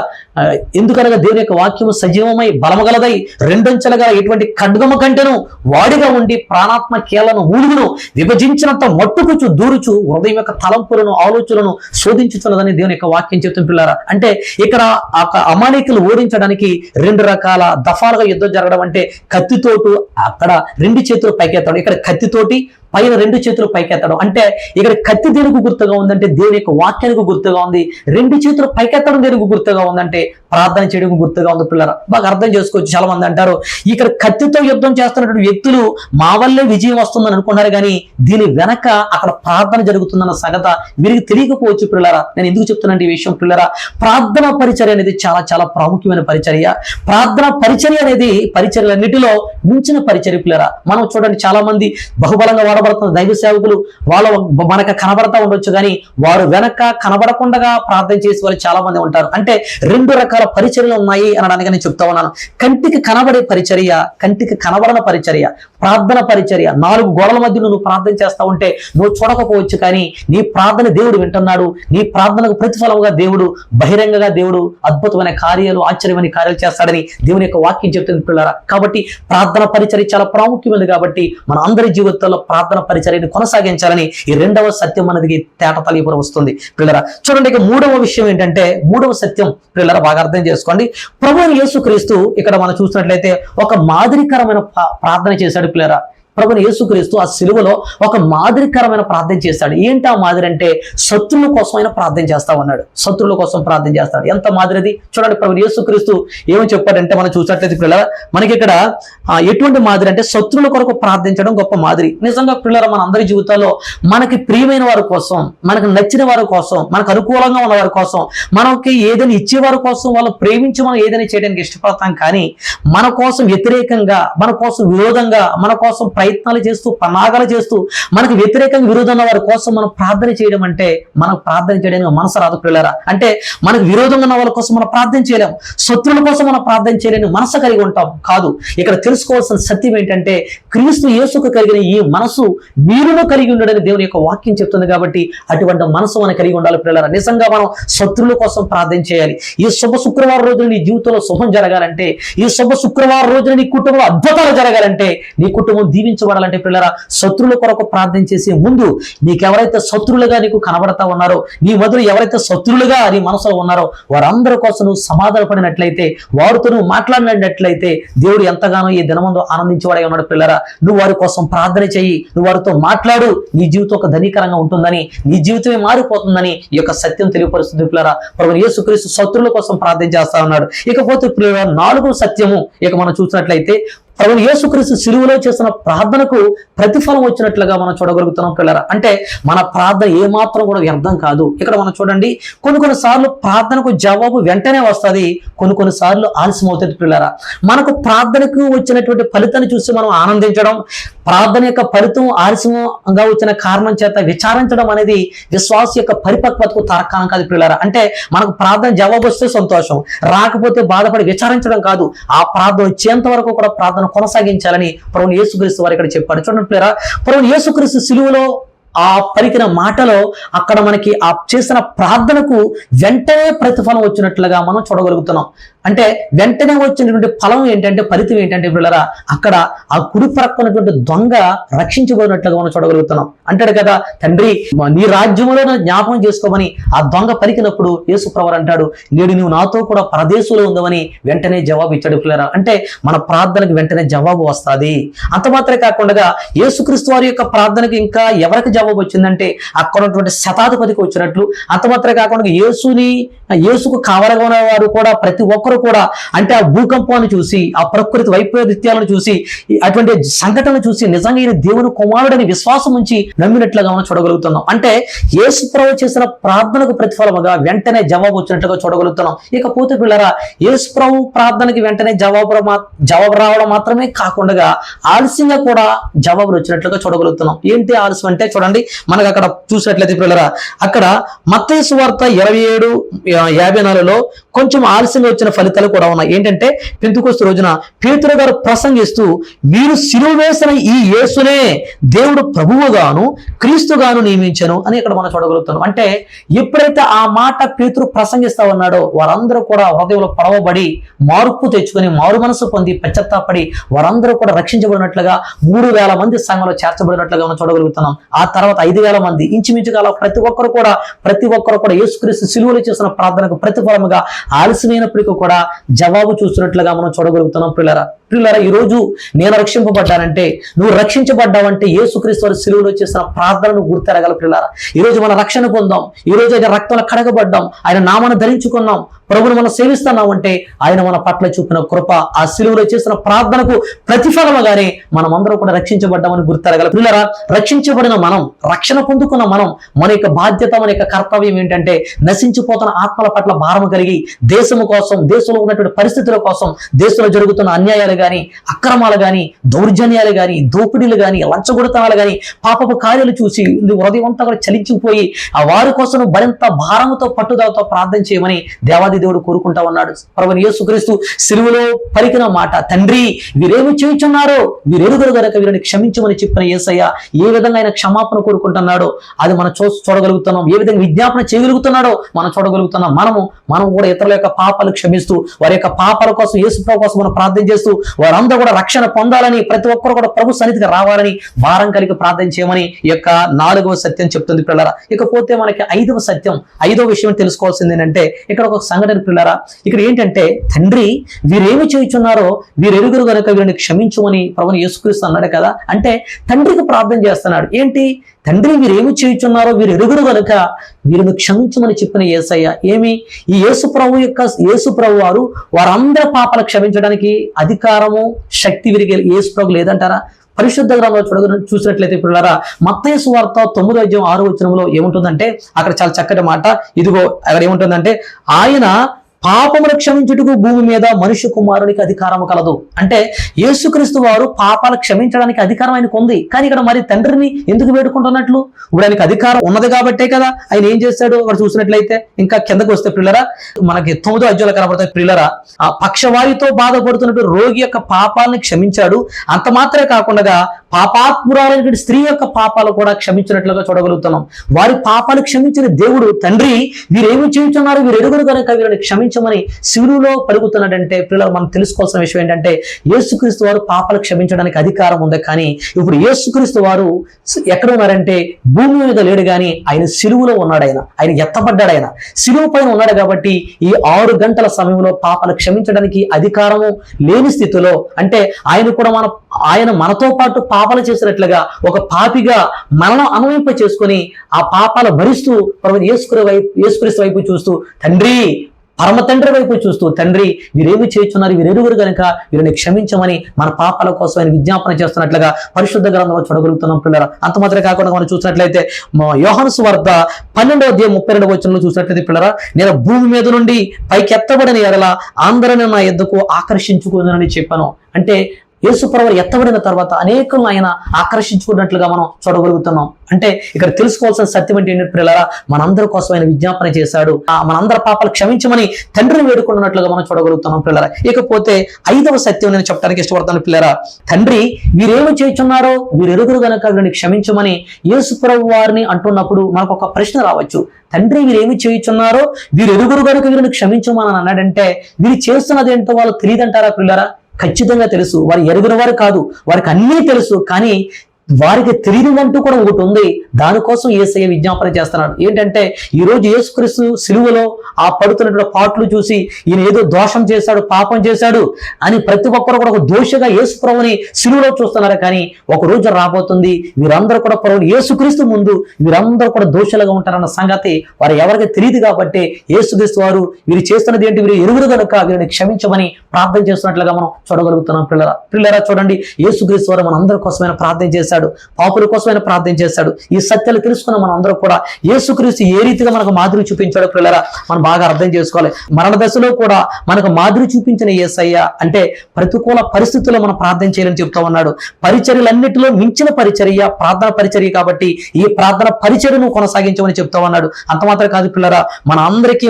ఎందుకనగా దేవుని యొక్క వాక్యము సజీవమై బలము గలదై రెండంచెలుగా ఎటువంటి ఖడ్గము కంటెను వాడిగా ఉండి ప్రాణాత్మ కీలను మూలుగును విభజించినంత మట్టుకుచు దూరుచు హృదయం యొక్క తలంపులను ఆలోచనలను శోధించుతున్నదని దేవుని యొక్క వాక్యం చెప్తున్న పిల్లారా. అంటే ఇక్కడ అమాలేకులు ఓడించడానికి రెండు రకాల దఫాలుగా యుద్ధం జరగడం. అంటే కత్తితోటు అక్కడ రెండు చేతులు పైకెత్తడం, ఇక్కడ కత్తితోటి పైన రెండు చేతులు పైకెత్తడం. అంటే ఇక్కడ కత్తి దేనికి గుర్తుగా ఉందంటే దేవుని యొక్క వాక్యానికి గుర్తుగా ఉంది, రెండు చేతులు పైకెత్తడం దేనికి గుర్తుగా ఉందంటే ప్రార్థన చేయడానికి గుర్తుగా ఉంది. పిల్లరా బాగా అర్థం చేసుకోవచ్చు. చాలా మంది అంటారు ఇక్కడ కత్తితో యుద్ధం చేస్తున్నటువంటి వ్యక్తులు మా వల్లే విజయం వస్తుందని అనుకున్నారు, కానీ దీని వెనక అక్కడ ప్రార్థన జరుగుతుందన్న సంగత వీరికి తెలియకపోవచ్చు. పిల్లరా నేను ఎందుకు చెప్తున్నాను ఈ విషయం పిల్లరా, ప్రార్థన పరిచర్య అనేది చాలా చాలా ప్రాముఖ్యమైన పరిచర్య. ప్రార్థన పరిచర్య అనేది పరిచర్యలన్నిటిలో మించిన పరిచర్య పిల్లరా. మనం చూడండి, చాలా మంది బహుబలంగా వాడబడుతున్న దైవ సేవకులు వాళ్ళ మనకు కనబడతా ఉండొచ్చు, కానీ వారు వెనక కనబడకుండా ప్రార్థన చేసే వాళ్ళు చాలా మంది ఉంటారు. అంటే రెండు రకాల పరిచర్యలు ఉన్నాయి అనడానికి నేను చెప్తా ఉన్నాను. కంటికి కనబడే పరిచర్య, కంటికి కనబడని పరిచర్య, ప్రార్థన పరిచర్య. 4 గోడల మధ్య నువ్వు ప్రార్థన చేస్తా ఉంటే నువ్వు చూడకపోవచ్చు, కానీ నీ ప్రార్థన దేవుడు వింటున్నాడు. నీ ప్రార్థనకు ప్రతిఫలంగా దేవుడు బహిరంగంగా దేవుడు అద్భుతమైన కార్యాలు, ఆశ్చర్యమైన కార్యాలు చేస్తాడని దేవుని యొక్క వాక్యం చెప్తుంది పిల్లరా. కాబట్టి ప్రార్థన పరిచర్య చాలా ప్రాముఖ్యమైనది. కాబట్టి మన అందరి జీవితంలో ప్రార్థన పరిచర్యను కొనసాగించాలని ఈ రెండవ సత్యం అనేది తేట తలిపురం వస్తుంది పిల్లరా. చూడండి, ఇక మూడవ విషయం ఏంటంటే, మూడవ సత్యం పిల్లరా బాగా అర్థం చేసుకోండి. ప్రభువైన యేసుక్రీస్తు ఇక్కడ మనం చూసినట్లయితే ఒక మాదిరికరమైన ప్రార్థన చేశాడు పిల్లరా. ప్రభువైన యేసుక్రీస్తు ఆ సిలువలో ఒక మాదిరికరమైన ప్రార్థన చేస్తాడు. ఏంటి ఆ మాదిరి అంటే, శత్రువుల కోసం ఆయన ప్రార్థన చేస్తా ఉన్నాడు, శత్రువుల కోసం ప్రార్థన చేస్తాడు. ఎంత మాదిరిది చూడండి. ప్రభువైన యేసుక్రీస్తు ఏమని చెప్పాడంటే మనం చూసినట్లయితే పిల్లల మనకి ఇక్కడ ఎటువంటి మాదిరి అంటే శత్రువుల కొరకు ప్రార్థించడం గొప్ప మాదిరి. నిజంగా పిల్లల మన అందరి జీవితాల్లో మనకి ప్రియమైన వారి కోసం, మనకు నచ్చిన వారి కోసం, మనకు అనుకూలంగా ఉన్న వారి కోసం, మనకి ఏదైనా ఇచ్చేవారి కోసం, వాళ్ళు ప్రేమించి మనం ఏదైనా చేయడానికి ఇష్టపడతాం, కానీ మన కోసం వ్యతిరేకంగా, మన కోసం విరోధంగా, మన కోసం ప్రయత్నాలు చేస్తూ పన్నాగాలు చేస్తూ మనకు వ్యతిరేకంగా విరోధంగా వారి కోసం మనం ప్రార్థన చేయడం అంటే, మనకు ప్రార్థన చేయడానికి మనసు రాదు పిల్లరా. అంటే మనకు విరోధంగా ఉన్న వాళ్ళ కోసం మనం ప్రార్థన చేయలేము, శత్రువుల కోసం మనం ప్రార్థన చేయలేని మనసు కలిగి ఉంటాం. కాదు, ఇక్కడ తెలుసుకోవాల్సిన సత్యం ఏంటంటే, క్రీస్తు యేసుకు కలిగిన ఈ మనసు మీరును కలిగి ఉండడని దేవుని యొక్క వాక్యం చెప్తుంది. కాబట్టి అటువంటి మనసు మనం కలిగి ఉండాలి పిల్లరా. నిజంగా మనం శత్రువుల కోసం ప్రార్థన చేయాలి. ఈ శుభ శుక్రవారం రోజున నీ జీవితంలో శుభం జరగాలంటే, ఈ శుభ శుక్రవారం రోజున నీ కుటుంబంలో అద్భుతాలు జరగాలంటే, నీ కుటుంబం దీవించబడాలంటే పిల్లరా శత్రువుల కొరకు ప్రార్థన చేసే ముందు నీకెవరైతే శత్రువులుగా నీకు కనబడతా ఉన్నారో, నీ మొదలు ఎవరైతే శత్రువులుగా నీ మనసులో ఉన్నారో వారందరి కోసం నువ్వు సమాధాన పడినట్లయితే, వారితో నువ్వు మాట్లాడినట్లయితే దేవుడు ఎంతగానో ఈ దినమందు ఆనందించేవాడే ఉన్నాడు. పిల్లరా నువ్వు వారి కోసం ప్రార్థన చెయ్యి, నువ్వు వారితో మాట్లాడు, నీ జీవితం ఒక ధనీకరంగా ఉంటుందని, నీ జీవితమే మారిపోతుందని ఈ యొక్క సత్యం తెలియపరుస్తుంది. పిల్లరా ప్రభువైన యేసుక్రీస్తు శత్రువుల కోసం ప్రార్థన చేస్తా ఉన్నాడు. ఇకపోతే పిల్లరా 4వ సత్యము ఇక మనం చూసినట్లయితే ప్రభువైన యేసుక్రీస్తు సిలువలో చేసిన ప్రార్థనకు ప్రతిఫలం వచ్చినట్లుగా మనం చూడగలుగుతున్నాం. పిల్లరా అంటే మన ప్రార్థన ఏమాత్రం కూడా వ్యర్థం కాదు. ఇక్కడ మనం చూడండి, కొన్ని సార్లు ప్రార్థనకు జవాబు వెంటనే వస్తుంది, కొన్ని సార్లు ఆలస్యం అవుతుంది. పిల్లరా మనకు ప్రార్థనకు వచ్చినటువంటి ఫలితాన్ని చూసి మనం ఆనందించడం, ప్రార్థన యొక్క ఫలితం ఆలస్యంగా వచ్చిన కారణం చేత విచారించడం అనేది విశ్వాస యొక్క పరిపక్వతకు తార్కాణం కాదు. పిల్లరా అంటే మనకు ప్రార్థన జవాబు వస్తే సంతోషం, రాకపోతే బాధపడి విచారించడం కాదు. ఆ ప్రార్థన వచ్చేంత వరకు కూడా ప్రార్థన కొనసాగించాలని ప్రభువైన యేసుక్రీస్తు వారు ఇక్కడ చెప్పాడు. చూడండి పిల్లరా ప్రభువైన యేసుక్రీస్తు సిలువలో ఆ పలికిన మాటలో అక్కడ మనకి ఆ చేసిన ప్రార్థనకు వెంటనే ప్రతిఫలం వచ్చినట్లుగా మనం చూడగలుగుతున్నాం. అంటే వెంటనే వచ్చినటువంటి ఫలం ఏంటంటే, ఫలితం ఏంటంటే పిల్లరా అక్కడ ఆ కుడి ప్రక్కనటువంటి దొంగ రక్షించబడినట్లుగా మనం చూడగలుగుతున్నాం. అంటాడు కదా, తండ్రి నీ రాజ్యంలో జ్ఞాపకం చేసుకోమని ఆ దొంగ పలికినప్పుడు యేసుప్రభువు అంటాడు, నేడు నువ్వు నాతో కూడా పరదేశంలో ఉందమని వెంటనే జవాబు ఇచ్చాడు. పిల్లరా అంటే మన ప్రార్థనకు వెంటనే జవాబు వస్తుంది. అంత మాత్రమే కాకుండా యేసుక్రీస్తు వారి యొక్క ప్రార్థనకు ఇంకా ఎవరికి జవాబు వచ్చిందంటే అక్కడ ఉన్నటువంటి శతాధిపతికి వచ్చినట్లు. అంత మాత్రమే కాకుండా యేసుకు కావలగా ఉన్న వారు కూడా ప్రతి ఒక్కరు కూడా అంటే ఆ భూకంపాన్ని చూసి, ఆ ప్రకృతి వైపరీత్యాలను చూసి, అటువంటి సంఘటనలు చూసి నిజంగా ఈయన దేవుని కుమారుడని విశ్వాసం ఉంచి నమ్మినట్లుగా మనం చూడగలుగుతున్నాం. అంటే యేసు ప్రభువు చేసిన ప్రార్థనకు ప్రతిఫలముగా వెంటనే జవాబు వచ్చినట్లుగా చూడగలుగుతున్నాం. ఇకపోతే పిల్లరా యేసు ప్రభు ప్రార్థనకి వెంటనే జవాబు రావడం మాత్రమే కాకుండా ఆలస్యంగా కూడా జవాబులు వచ్చినట్లుగా చూడగలుగుతున్నాం. ఏంటి ఆలస్యం అంటే చూడండి, మనకు అక్కడ చూసినట్లయితే పిల్లరా అక్కడ మత్తయి సువార్త 27:54లో కొంచెం ఆలస్యంగా వచ్చిన ఫలితాలు కూడా ఉన్నాయి. ఏంటంటే పెంతెకొస్తు రోజున పేతురు గారు ప్రసంగిస్తూ, మీరు సిలువ వేసిన ఈ యేసునే దేవుడు ప్రభువుగాను క్రీస్తుగాను నియమించను అని ఇక్కడ మనం చూడగలుగుతున్నాం. అంటే ఎప్పుడైతే ఆ మాట పేతురు ప్రసంగిస్తా ఉన్నాడో వారందరూ కూడా హృదయంలో పడవబడి మార్పు తెచ్చుకొని మారు మనసు పొంది పశ్చాత్తాపడి వారందరూ కూడా రక్షించబడినట్లుగా 3,000 మంది సంఘంలో చేర్చబడినట్లుగా మనం చూడగలుగుతున్నాం. ఆ తర్వాత 5,000 మంది ఇంచుమించుగా ప్రతి ఒక్కరు కూడా యేసుక్రీస్తు సిలువలో చేసిన ప్రార్థనకు ప్రతిఫలముగా ఆలస్యమైనప్పటికీ కూడా జవాబు చూస్తున్నట్లుగా మనం చూడగలుగుతున్నాం. పిల్లరా ఈ రోజు నేను రక్షింపబడ్డానంటే, నువ్వు రక్షించబడ్డావంటే యేసుక్రీస్తు వారి సిలువలో చేసిన ప్రార్థనను గుర్తెరగల. పిల్లరా ఈ రోజు మన రక్షణ పొందాం, ఈ రోజు ఆయన రక్తంలో కడగబడ్డాం, ఆయన నామాన్ని ధరించుకున్నాం, ప్రభువును మనం సేవిస్తున్నాం అంటే ఆయన మన పట్ల చూపిన కృప, ఆ సిలువలో చేసిన ప్రార్థనకు ప్రతిఫలముగానే మనమందరం కూడా రక్షించబడ్డామని గుర్తెరగల. పిల్లరా రక్షించబడిన మనం, రక్షణ పొందుకున్న మనం, మన యొక్క బాధ్యత, మన యొక్క కర్తవ్యం ఏంటంటే నశించిపోతున్న ఆత్మల పట్ల భారము కలిగి దేశము కోసం, దేశంలో ఉన్నటువంటి పరిస్థితుల కోసం, దేశంలో జరుగుతున్న అన్యాయాలు గాని, అక్రమాలు గాని, దౌర్జన్యాలు గాని, దోపిడీలు గాని, లంచగొడతనాలు గాని, పాపపు కార్యాలు చూసి హృదయం అంతా కూడా చలించిపోయి ఆ వారి కోసం మరింత భారముతో పట్టుదలతో ప్రార్థన చేయమని దేవాది దేవుడు కోరుకుంటా ఉన్నాడు. ప్రభువైన యేసుక్రీస్తు సిలువలో పలికిన మాట, తండ్రి వీరేమి చేయుచున్నారో వీరెరుగరు గనుక వీరిని క్షమించమని చెప్పిన యేసయ్య ఏ విధంగా ఆయన క్షమాపణ కోరుకుంటున్నాడో అది మనం చూడగలుగుతున్నాం. ఏ విధంగా విజ్ఞాపన చేయగలుగుతున్నాడో మనం చూడగలుగుతున్నాం. మనం కూడా ఇతరుల యొక్క పాపాలు క్షమిస్తూ వారి యొక్క పాపాల కోసం, యేసు ప్రభు కోసం మనం ప్రార్థన చేస్తూ వారందరూ కూడా రక్షణ పొందాలని, ప్రతి ఒక్కరు కూడా ప్రభు సన్నిధికి రావాలని భారం కలిగి ప్రార్థన చేయమని ఈ యొక్క 4వ సత్యం చెప్తుంది. పిల్లరా ఇకపోతే మనకి 5వ సత్యం, 5వ విషయం తెలుసుకోవాల్సింది ఏంటంటే ఇక్కడ ఒక సంఘటన. పిల్లరా ఇక్కడ ఏంటంటే తండ్రి వీరేమి చేయుచున్నారో వీరెరుగురు గనుక వీరిని క్షమించమని ప్రభువైన యేసుక్రీస్తు అన్నాడు కదా. అంటే తండ్రికి ప్రార్థన చేస్తున్నాడు. ఏంటి, తండ్రి వీరేమి చేయుచున్నారో వీరెరుగురు గనుక వీరిని క్షమించమని చెప్పిన యేసయ్య ఏమి, ఈ యేసు ప్రభు వారు వారందరి పాపాలు క్షమించడానికి అధికారము, శక్తి వీరికి యేసు ప్రభు లేదంటారా? పరిశుద్ధ గ్రంథంలో చూసినట్లయితే పిల్లరా మత్తయి సువార్త 9:6 ఏముంటుందంటే అక్కడ చాలా చక్కటి మాట. ఇదిగో అక్కడ ఏముంటుందంటే, ఆయన పాపమును క్షమించుటకు భూమి మీద మనుష్య కుమారునికి అధికారం కలదు. అంటే యేసుక్రీస్తు వారు పాపాలు క్షమించడానికి అధికారం ఆయనకు ఉంది. కానీ ఇక్కడ మరి తండ్రిని ఎందుకు వేడుకుంటున్నట్లు? ఇప్పుడు ఆయనకు అధికారం ఉన్నది కాబట్టే కదా ఆయన ఏం చేశాడు అక్కడ చూసినట్లయితే. ఇంకా కిందకు వస్తే పిల్లరా మనకి 9వ అధ్యాయంలో కనబడతాయి. పిల్లరా ఆ పక్షవాయుతో బాధపడుతున్నట్టు రోగి యొక్క పాపాలను క్షమించాడు. అంత మాత్రమే కాకుండా పాపాత్మురాలైన స్త్రీ యొక్క పాపాలు కూడా క్షమించినట్లుగా చూడగలుగుతున్నాం. వారి పాపాలు క్షమించిన దేవుడు తండ్రి వీరేమి చేయుచున్నారు వీరెరుగురు కనుక వీరిని క్షమించమని క్షమించమని శిలువలో పలుకుతున్నాడంటే పిల్లలు మనం తెలుసుకోవాల్సిన విషయం ఏంటంటే యేసుక్రీస్తు వారు పాపాలు క్షమించడానికి అధికారం ఉంది. కానీ ఇప్పుడు యేసుక్రీస్తు వారు ఎక్కడ ఉన్నారంటే భూమి మీద లేడు, కానీ ఆయన శిలువలో ఉన్నాడు. ఆయన ఎత్తబడ్డాడు. ఆయన శిలువ పైన ఉన్నాడు. కాబట్టి ఈ 6 గంటల సమయంలో పాపాలు క్షమించడానికి అధికారము లేని స్థితిలో, అంటే ఆయన మనతో పాటు పాపాలు చేసినట్లుగా ఒక పాపిగా మనలో అనుభవింప చేసుకొని ఆ పాపాలు భరిస్తూ ప్రభు యేసుక్రీస్తు వైపు చూస్తూ తండ్రి, పరమ తండ్రి వైపు చూస్తూ తండ్రి వీరేమి చేస్తున్నారు, వీరెరుగురు కనుక వీరిని క్షమించమని మన పాపాల కోసం ఆయన విజ్ఞాపన చేస్తున్నట్లుగా పరిశుద్ధ గ్రంథంలో చూడగలుగుతున్నాం పిల్లలు. అంత మాత్రమే కాకుండా మనం చూసినట్లయితే యోహాను సువార్త 12:32 చూసినట్లయితే పిల్లరా, నేను భూమి మీద నుండి పైకి ఎత్తబడిన ఎడల అందరిని నా యొద్దకు ఆకర్షించుకుందని చెప్పాను. అంటే యేసుప్రభువు ఎత్తబడిన తర్వాత అనేకులను ఆయన ఆకర్షించుకున్నట్లుగా మనం చూడగలుగుతున్నాం. అంటే ఇక్కడ తెలుసుకోవాల్సిన సత్యం ఏంటంటే పిల్లరా, మనందరి కోసం ఆయన విజ్ఞాపన చేశాడు. మనందరి పాపాలు క్షమించమని తండ్రిని వేడుకున్నట్లుగా మనం చూడగలుగుతున్నాం పిల్లరా. ఇకపోతే 5వ సత్యం నేను చెప్పడానికి ఇష్టపడతాను పిల్లరా. తండ్రి వీరేమి చేస్తున్నారో వీరెరుగురు గనక వీరిని క్షమించమని యేసుప్రభువు వారిని అంటున్నప్పుడు మనకు ఒక ప్రశ్న రావచ్చు. తండ్రి వీరేమి చేయుచున్నారో వీరెరుగురు గనుక వీరిని క్షమించమని అన్నాడంటే వీరు చేస్తున్నది ఏంటో వాళ్ళు తెలియదంటారా పిల్లరా? ఖచ్చితంగా తెలుసు. వారు ఎరుగున వారు కాదు, వారికి అన్నీ తెలుసు. కానీ వారికి తెలియదంటూ కూడా ఒకటి ఉంది. దానికోసం యేసయ్య విజ్ఞాపన చేస్తున్నాడు. ఏంటంటే ఈరోజు యేసుక్రీస్తు సిలువలో ఆ పడుతున్నటువంటి పాటలు చూసి ఈయన ఏదో దోషం చేశాడు, పాపం చేశాడు అని ప్రతి ఒక్కరు కూడా ఒక దోషిగా యేసుప్రభుని సిలువలో చూస్తున్నారు. కానీ ఒక రోజు రాబోతుంది వీరందరూ కూడా ప్రభువుని యేసుక్రీస్తు ముందు వీరందరూ కూడా దోషులుగా ఉంటారన్న సంగతి వారు ఎవరికి తెలియదు. కాబట్టి యేసుక్రీస్తు వారు వీరు చేస్తున్నది ఏంటి, వీరు ఎరుగురు కనుక వీరిని క్షమించమని ప్రార్థన చేస్తున్నట్లుగా మనం చూడగలుగుతున్నాం. పిల్లరా చూడండి, యేసుక్రీస్తు వారు మనందరి కోసమైన ప్రార్థన చేశాడు, పాపుల కోసమైన ప్రార్థన చేశాడు. ఈ సత్యాలు తెలుసుకున్న మనం అందరూ కూడా యేసుక్రీస్తు ఏ రీతిగా మనకు మాదిరి చూపించాడో పిల్లరా మనం బాగా అర్థం చేసుకోవాలి. మరణ దశలో కూడా మనకు మాదిరి చూపించిన యేసయ్య అంటే ప్రతికూల పరిస్థితుల్లో మనం ప్రార్థన చేయాలని చెప్తా ఉన్నాడు. పరిచర్యలన్నిటిలో మించిన పరిచర్య ప్రార్థన పరిచర్య. కాబట్టి ఈ ప్రార్థన పరిచర్యను కొనసాగించమని చెప్తా ఉన్నాడు. అంత మాత్రం కాదు పిల్లరా, మన అందరికీ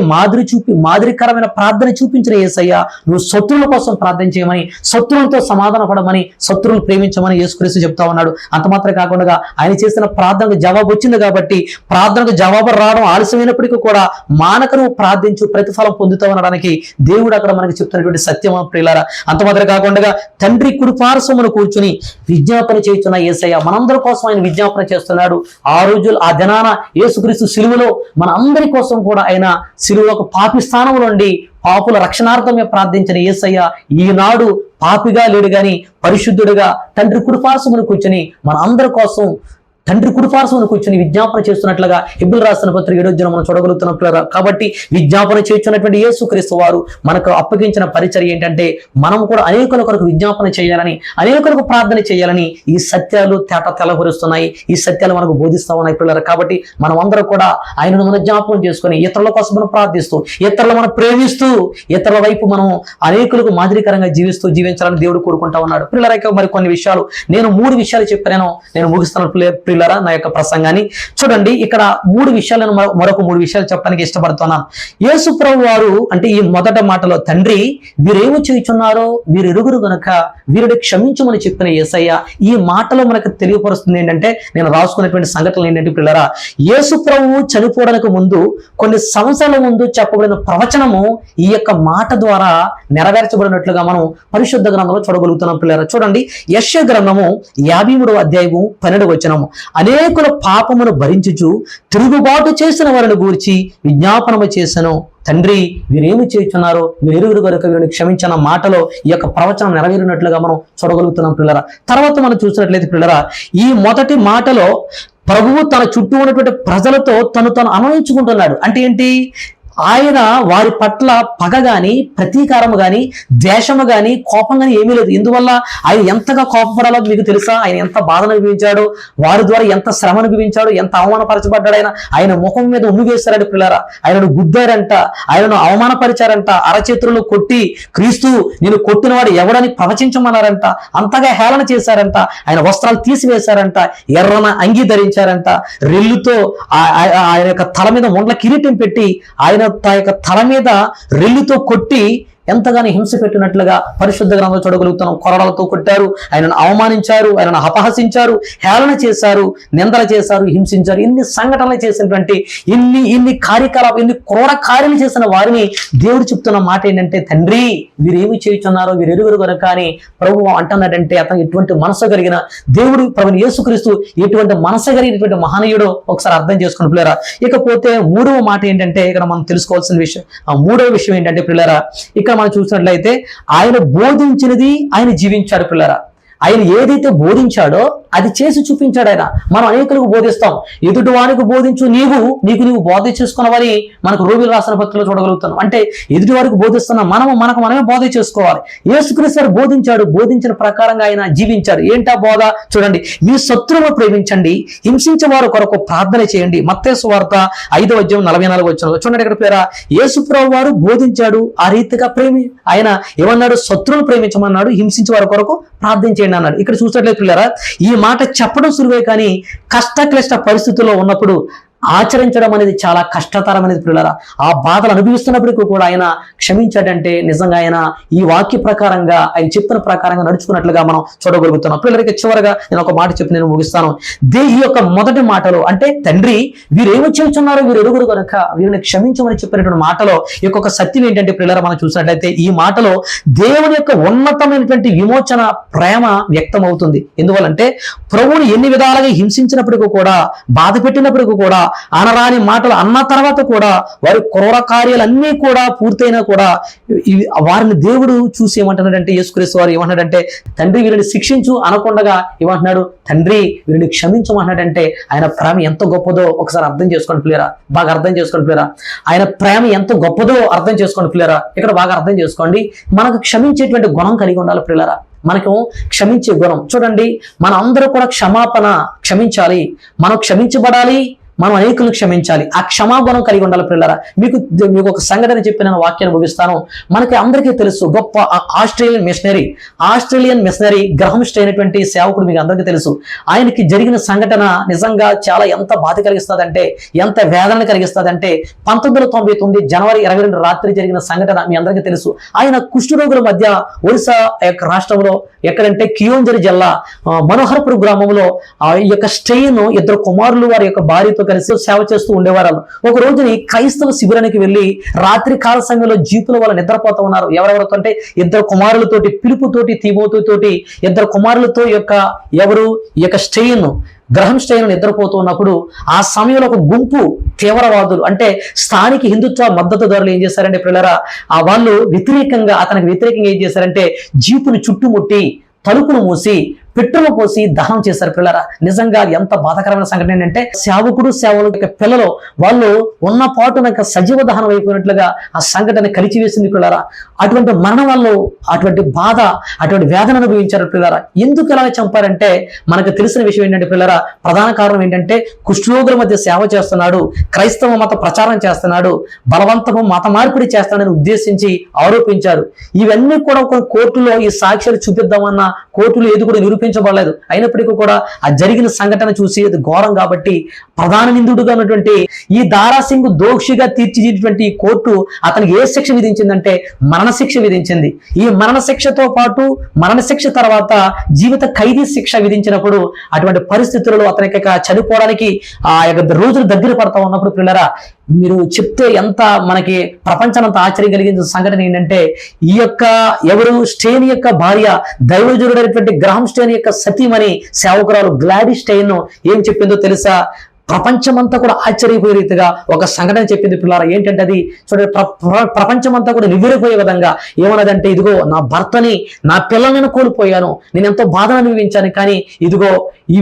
మాదిరికరమైన ప్రార్థన చూపించిన యేసయ్య నువ్వు శత్రువుల కోసం ప్రార్థన చేయమని, శత్రువులతో సమాధాన పడమని, శత్రువులు ప్రేమించమని యేసుక్రీస్తు చెప్తా ఉన్నాడు. అంత మాత్రమే కాకుండా ఆయన చేసిన ప్రార్థనకు జవాబు వచ్చింది. కాబట్టి ప్రార్థనకు జవాబు రావడం ఆలస్యమైనప్పటికీ కూడా మానక నువ్వు ప్రార్థించు ప్రతిఫలం పొందుతావు అనడానికి దేవుడు అక్కడ మనకి చెప్తున్నటువంటి సత్యం ప్రియులారా. అంత మాత్రమే కాకుండా తండ్రి కుడి పార్శ్వమున కూర్చుని విజ్ఞాపన చేస్తున్న యేసయ్య మనందరి కోసం ఆయన విజ్ఞాపన చేస్తున్నాడు. ఆ రోజులు ఆ దినాన యేసుక్రీస్తు సిలువలో మన అందరి కోసం కూడా ఆయన సిలువలో ఒక పాపి స్థానంలో నుండి పాపుల రక్షణార్థమే ప్రార్థించిన యేసయ్య ఈనాడు పాపిగా లేడు గాని పరిశుద్ధుడిగా తండ్రి కుడిపార్శ్వమున కూర్చొని మన అందరి కోసం తండ్రి కుడిపార్శ్వమున కూర్చొని విజ్ఞాపన చేస్తున్నట్లుగా హెబ్రీయులకు రాసిన పత్రిక 7వ మనం చూడగలుగుతున్నట్లుగా. కాబట్టి విజ్ఞాపన చేస్తున్నటువంటి యేసుక్రీస్తు వారు మనకు అప్పగించిన పరిచర్య ఏంటంటే మనం కూడా అనేకుల కొరకు విజ్ఞాపన చేయాలని, అనేకులకు ప్రార్థన చేయాలని ఈ సత్యాలు తెలపరుస్తున్నాయి. ఈ సత్యాలు మనకు బోధిస్తా ఉన్నాయి పిల్లలు. కాబట్టి మనం అందరూ కూడా ఆయనను మనం జ్ఞాపకం చేసుకొని ఇతరుల కోసం మనం ప్రార్థిస్తూ, ఇతరులు మనం ప్రేమిస్తూ, ఇతరుల వైపు మనం అనేకులకు మాదిరికరంగా జీవించాలని దేవుడు కోరుకుంటా ఉన్నాడు. పిల్లలకి మరి కొన్ని విషయాలు నేను 3 విషయాలు చెప్పాను. నేను ముగిస్తాను పిల్లరా నా యొక్క ప్రసంగాన్ని. చూడండి, ఇక్కడ 3 విషయాలను మరొక 3 విషయాలు చెప్పడానికి ఇష్టపడుతున్నాను. యేసు ప్రభువు వారు అంటే ఈ మొదట మాటలో తండ్రి వీరేమి చేయుచున్నారో వీరెరుగురు గనుక వీరిని క్షమించమని చెప్పిన యేసయ్య ఈ మాటలో మనకు తెలియపరుస్తుంది ఏంటంటే, నేను రాసుకున్నటువంటి సంఘటనలు ఏంటంటే పిల్లరా, యేసు ప్రభువు చనిపోవడానికి ముందు కొన్ని సంవత్సరాల ముందు చెప్పబడిన ప్రవచనము ఈ యొక్క మాట ద్వారా నెరవేర్చబడినట్లుగా మనం పరిశుద్ధ గ్రంథంలో చూడగలుగుతున్నాం పిల్లరా. చూడండి, యెషయా గ్రంథము 53వ అధ్యాయము 12వ వచనము, అనేకుల పాపమును భరించుచు తిరుగుబాటు చేసిన వారిని గూర్చి విజ్ఞాపనము చేసెను. తండ్రి వీరేమి చేయుచున్నారో వీరెరుగురు గనుక వీరిని క్షమించిన మాటలో ఈ యొక్క ప్రవచనం నెరవేరినట్లుగా మనం చూడగలుగుతున్నాం పిల్లరా. తర్వాత మనం చూసినట్లయితే పిల్లరా, ఈ మొదటి మాటలో ప్రభువు తన చుట్టూ ఉన్నటువంటి ప్రజలతో తను అన్వయించుకుంటున్నాడు. అంటే ఏంటి, ఆయన వారి పట్ల పగ గాని, ప్రతీకారము గాని, ద్వేషము గాని, కోపం గాని ఏమీ లేదు. ఇందువల్ల ఆయన ఎంతగా కోపపడాలో మీకు తెలుసా? ఆయన ఎంత బాధ అనుభవించాడు, వారి ద్వారా ఎంత శ్రమ అనుభవించాడు, ఎంత అవమానపరచబడ్డాడు. ఆయన ముఖం మీద ఉమ్మి వేశాడు పిల్లరా. ఆయనను గుద్దారంట, ఆయనను అవమానపరిచారంట, అరచేతులను కొట్టి క్రీస్తు నేను కొట్టిన వాడు ఎవడని ప్రవచించమన్నారంట. అంతగా హేళన చేశారంట. ఆయన వస్త్రాలు తీసివేశారంట, ఎర్రన అంగీ ధరించారంట, రెల్లుతో ఆయన యొక్క తల మీద ముండ్ల కిరీటం పెట్టి ఆయన యొక్క తల మీద రెల్లుతో కొట్టి ఎంతగానో హింస పెట్టినట్లుగా పరిశుద్ధ గ్రంథంలో చూడగలుగుతున్నాం. కొరడాలతో కొట్టారు, ఆయనను అవమానించారు, ఆయనను అపహసించారు, హేళన చేశారు, నిందలు చేశారు, హింసించారు. ఇన్ని సంఘటనలు చేసినటువంటి ఇన్ని కార్యకలాపాలు, ఇన్ని క్రూర కార్యాలు చేసిన వారిని దేవుడు చెప్తున్న మాట ఏంటంటే, తండ్రి వీరేమి చేయుచున్నారో వీరు ఎరుగురు కనుక అని ప్రభువు అంటున్నాడంటే, అతను ఎటువంటి మనసు కలిగిన దేవుడు ప్రభువు యేసుక్రీస్తు ఎటువంటి మనసు కలిగినటువంటి మహనీయుడు ఒకసారి అర్థం చేసుకుని పిల్లరా. ఇకపోతే మూడవ మాట ఏంటంటే, ఇక్కడ మనం తెలుసుకోవాల్సిన విషయం, ఆ మూడవ విషయం ఏంటంటే పిల్లరా, ఇక్కడ మనం చూసినట్లయితే ఆయన బోధించినది ఆయన జీవించాడు పిల్లరా. ఆయన ఏదైతే బోధించాడో అది చేసి చూపించాడు ఆయన. మనం అనేకులకు బోధిస్తాం, ఎదుటి వారికి బోధించు, నీకు బోధ చేసుకున్నవని మనకు రోమిలు రాసిన పత్రికలో చూడగలుగుతాం. అంటే ఎదుటి వారికి బోధిస్తున్నాం, మనమే బోధ చేసుకోవాలి. యేసుక్రీస్తు బోధించాడు, బోధించిన ప్రకారంగా ఆయన జీవించాడు. ఏంటా బోధ చూడండి, మీ శత్రువును ప్రేమించండి, హింసించే వారి కొరకు ప్రార్థన చేయండి. మత్తయి సువార్త 5:44 చూడండి. ఇక్కడ పేరా యేసుప్రభువు వారు బోధించాడు, ఆ రీతిగా ఆయన ఏమన్నాడు, శత్రువును ప్రేమించమన్నాడు, హింసించే వారి కొరకు ప్రార్థన చేయండి అన్నాడు. ఇక్కడ చూసినట్లయితే పిల్లరా, ఈ మాట చెప్పడం సులువే కానీ కష్ట పరిస్థితుల్లో ఉన్నప్పుడు ఆచరించడం అనేది చాలా కష్టతరమైనది పిల్లరా. ఆ బాధలు అనుభవిస్తున్నప్పటికీ కూడా ఆయన క్షమించాడంటే నిజంగా ఆయన ఈ వాక్య ప్రకారంగా ఆయన చెప్పిన ప్రకారంగా నడుచుకున్నట్లుగా మనం చూడగలుగుతున్నాం. పిల్లలకి చివరగా నేను ఒక మాట చెప్పి నేను ముగిస్తాను. ఈ యొక్క మొదటి మాటలో అంటే తండ్రి వీరేమి చేస్తున్నారో వీరు ఎరుగురు కనుక వీరిని క్షమించమని చెప్పినటువంటి మాటలో ఈ యొక్క సత్యం ఏంటంటే పిల్లరా, మనం చూసినట్లయితే ఈ మాటలో దేవుని యొక్క ఉన్నతమైనటువంటి విమోచన ప్రేమ వ్యక్తం అవుతుంది. ఎందువల్లంటే ప్రభువుని ఎన్ని విధాలుగా హింసించినప్పటికీ కూడా, బాధ పెట్టినప్పటికీ కూడా, అనరాని మాటలు అన్న తర్వాత కూడా, వారి క్రూర కార్యాలన్నీ కూడా పూర్తయినా కూడా వారిని దేవుడు చూసి ఏమంటున్నాడంటే, యేసుక్రీస్తు వారు ఏమంటున్నాడంటే, తండ్రి వీరిని శిక్షించు అనకుండగా ఏమంటున్నాడు, తండ్రి వీరిని క్షమించమంటున్నాడంటే ఆయన ప్రేమ ఎంత గొప్పదో ఒకసారి అర్థం చేసుకోండి పిల్లరా. బాగా అర్థం చేసుకోండి పిల్లరా. ఆయన ప్రేమ ఎంత గొప్పదో అర్థం చేసుకోండి పిల్లరా. ఇక్కడ బాగా అర్థం చేసుకోండి. మనకు క్షమించేటువంటి గుణం కలిగి ఉండాలి పిల్లరా. మనకు క్షమించే గుణం చూడండి. మన అందరూ కూడా క్షమించాలి, మనం క్షమించబడాలి, మనం అనేకులు క్షమించాలి. ఆ క్షమాగుణం కలిగి ఉండాలి పిల్లరా. మీకు ఒక సంఘటన చెప్పి నేను వాక్యాన్ని ముగిస్తాను. మనకి అందరికీ తెలుసు, గొప్ప ఆస్ట్రేలియన్ మిషనరీ గ్రహం స్టెయిన్ అయినటువంటి సేవకుడు మీకు అందరికీ తెలుసు. ఆయనకి జరిగిన సంఘటన నిజంగా చాలా ఎంత బాధ కలిగిస్తుందంటే, ఎంత వేదన కలిగిస్తుందంటే, 1999 జనవరి 22 రాత్రి జరిగిన సంఘటన మీ అందరికీ తెలుసు. ఆయన కుష్ఠరోగుల మధ్య ఒరిస్సా యొక్క రాష్ట్రంలో ఎక్కడంటే కియోంజరి జిల్లా మనోహర్పూర్ గ్రామంలో ఈ యొక్క స్టెయిన్ ఇద్దరు కుమారులు వారి యొక్క భార్యతో కలిసి సేవ చేస్తూ ఉండేవారు. ఒక రోజుని క్రైస్తవ శిబిరానికి వెళ్లి రాత్రి కాల సమయంలో జీపుల వాళ్ళు నిద్రపోతూ ఉన్నారు. ఎవరెవరితో అంటే ఇద్దరు కుమారులతోటి, పిలుపుతోటి, తిమోతితోటి ఇద్దరు కుమారులతో ఈ యొక్క గ్రహం స్టెయిన్ నిద్రపోతూ ఉన్నప్పుడు ఆ సమయంలో ఒక గుంపు తీవ్రవాదులు అంటే స్థానిక హిందుత్వ మద్దతుదారులు ఏం చేశారంటే పిల్లరా, వాళ్ళు అతనికి వ్యతిరేకంగా ఏం చేశారంటే జీపుని చుట్టుముట్టి తలుపును మూసి పెట్రోల్ పోసి దహనం చేశారు పిల్లరా. నిజంగా ఎంత బాధాకరమైన సంఘటన ఏంటంటే, సేవకుల పిల్లలు వాళ్ళు ఉన్న పాటున సజీవ దహనం అయిపోయినట్లుగా ఆ సంఘటన కలిచివేసింది పిల్లరా. అటువంటి మరణం వాళ్ళు అటువంటి బాధ, అటువంటి వేదన అనుభవించారు పిల్లరా. ఎందుకు ఇలా చంపారంటే మనకు తెలిసిన విషయం ఏంటంటే పిల్లరా, ప్రధాన కారణం ఏంటంటే కుష్ఠరోగుల మధ్య సేవ చేస్తున్నాడు, క్రైస్తవ మత ప్రచారం చేస్తున్నాడు, బలవంతము మత మార్పిడి చేస్తాడని ఉద్దేశించి ఆరోపించారు. ఇవన్నీ కూడా ఒక కోర్టులో ఈ సాక్ష్యాలు చూపిద్దామన్న కోర్టులో ఏది కూడా నిరూపించబడలేదు. అయినప్పటికీ కూడా ఆ జరిగిన సంఘటన చూసి అది ఘోరం కాబట్టి ప్రధాన నిందితుడుగా ఉన్నటువంటి ఈ దారాసింగ్ దోషిగా తీర్చిదిద్దినటువంటి కోర్టు అతనికి ఏ శిక్ష విధించిందంటే మరణశిక్ష విధించింది. ఈ మరణశిక్షతో పాటు మరణశిక్ష తర్వాత జీవిత ఖైదీ శిక్ష విధించినప్పుడు అటువంటి పరిస్థితులలో అతనికి చనిపోవడానికి ఆ యొక్క రోజులు దగ్గర పడతా ఉన్నప్పుడు పిల్లరా, మీరు చెప్తే ఎంత మనకి ప్రపంచానంత ఆశ్చర్యం కలిగించిన సంఘటన ఏంటంటే, ఈ యొక్క స్టెయిన్ యొక్క భార్య దైవజనుడైనటువంటి గ్రహం స్టెయిన్ యొక్క సతీమణి సేవకురాలు గ్లాడీ స్టెయిన్ ఏం చెప్పిందో తెలుసా? ప్రపంచమంతా కూడా ఆశ్చర్యపోయే రీతిగా ఒక సంఘటన చెప్పింది పిల్లరా. ఏంటంటే అది చూడండి, ప్రపంచమంతా కూడా నివ్వెరపోయే విధంగా ఏమన్నదంటే, ఇదిగో నా భర్తని, నా పిల్లలను కోల్పోయాను, నేను ఎంతో బాధను అనుభవించాను, కానీ ఇదిగో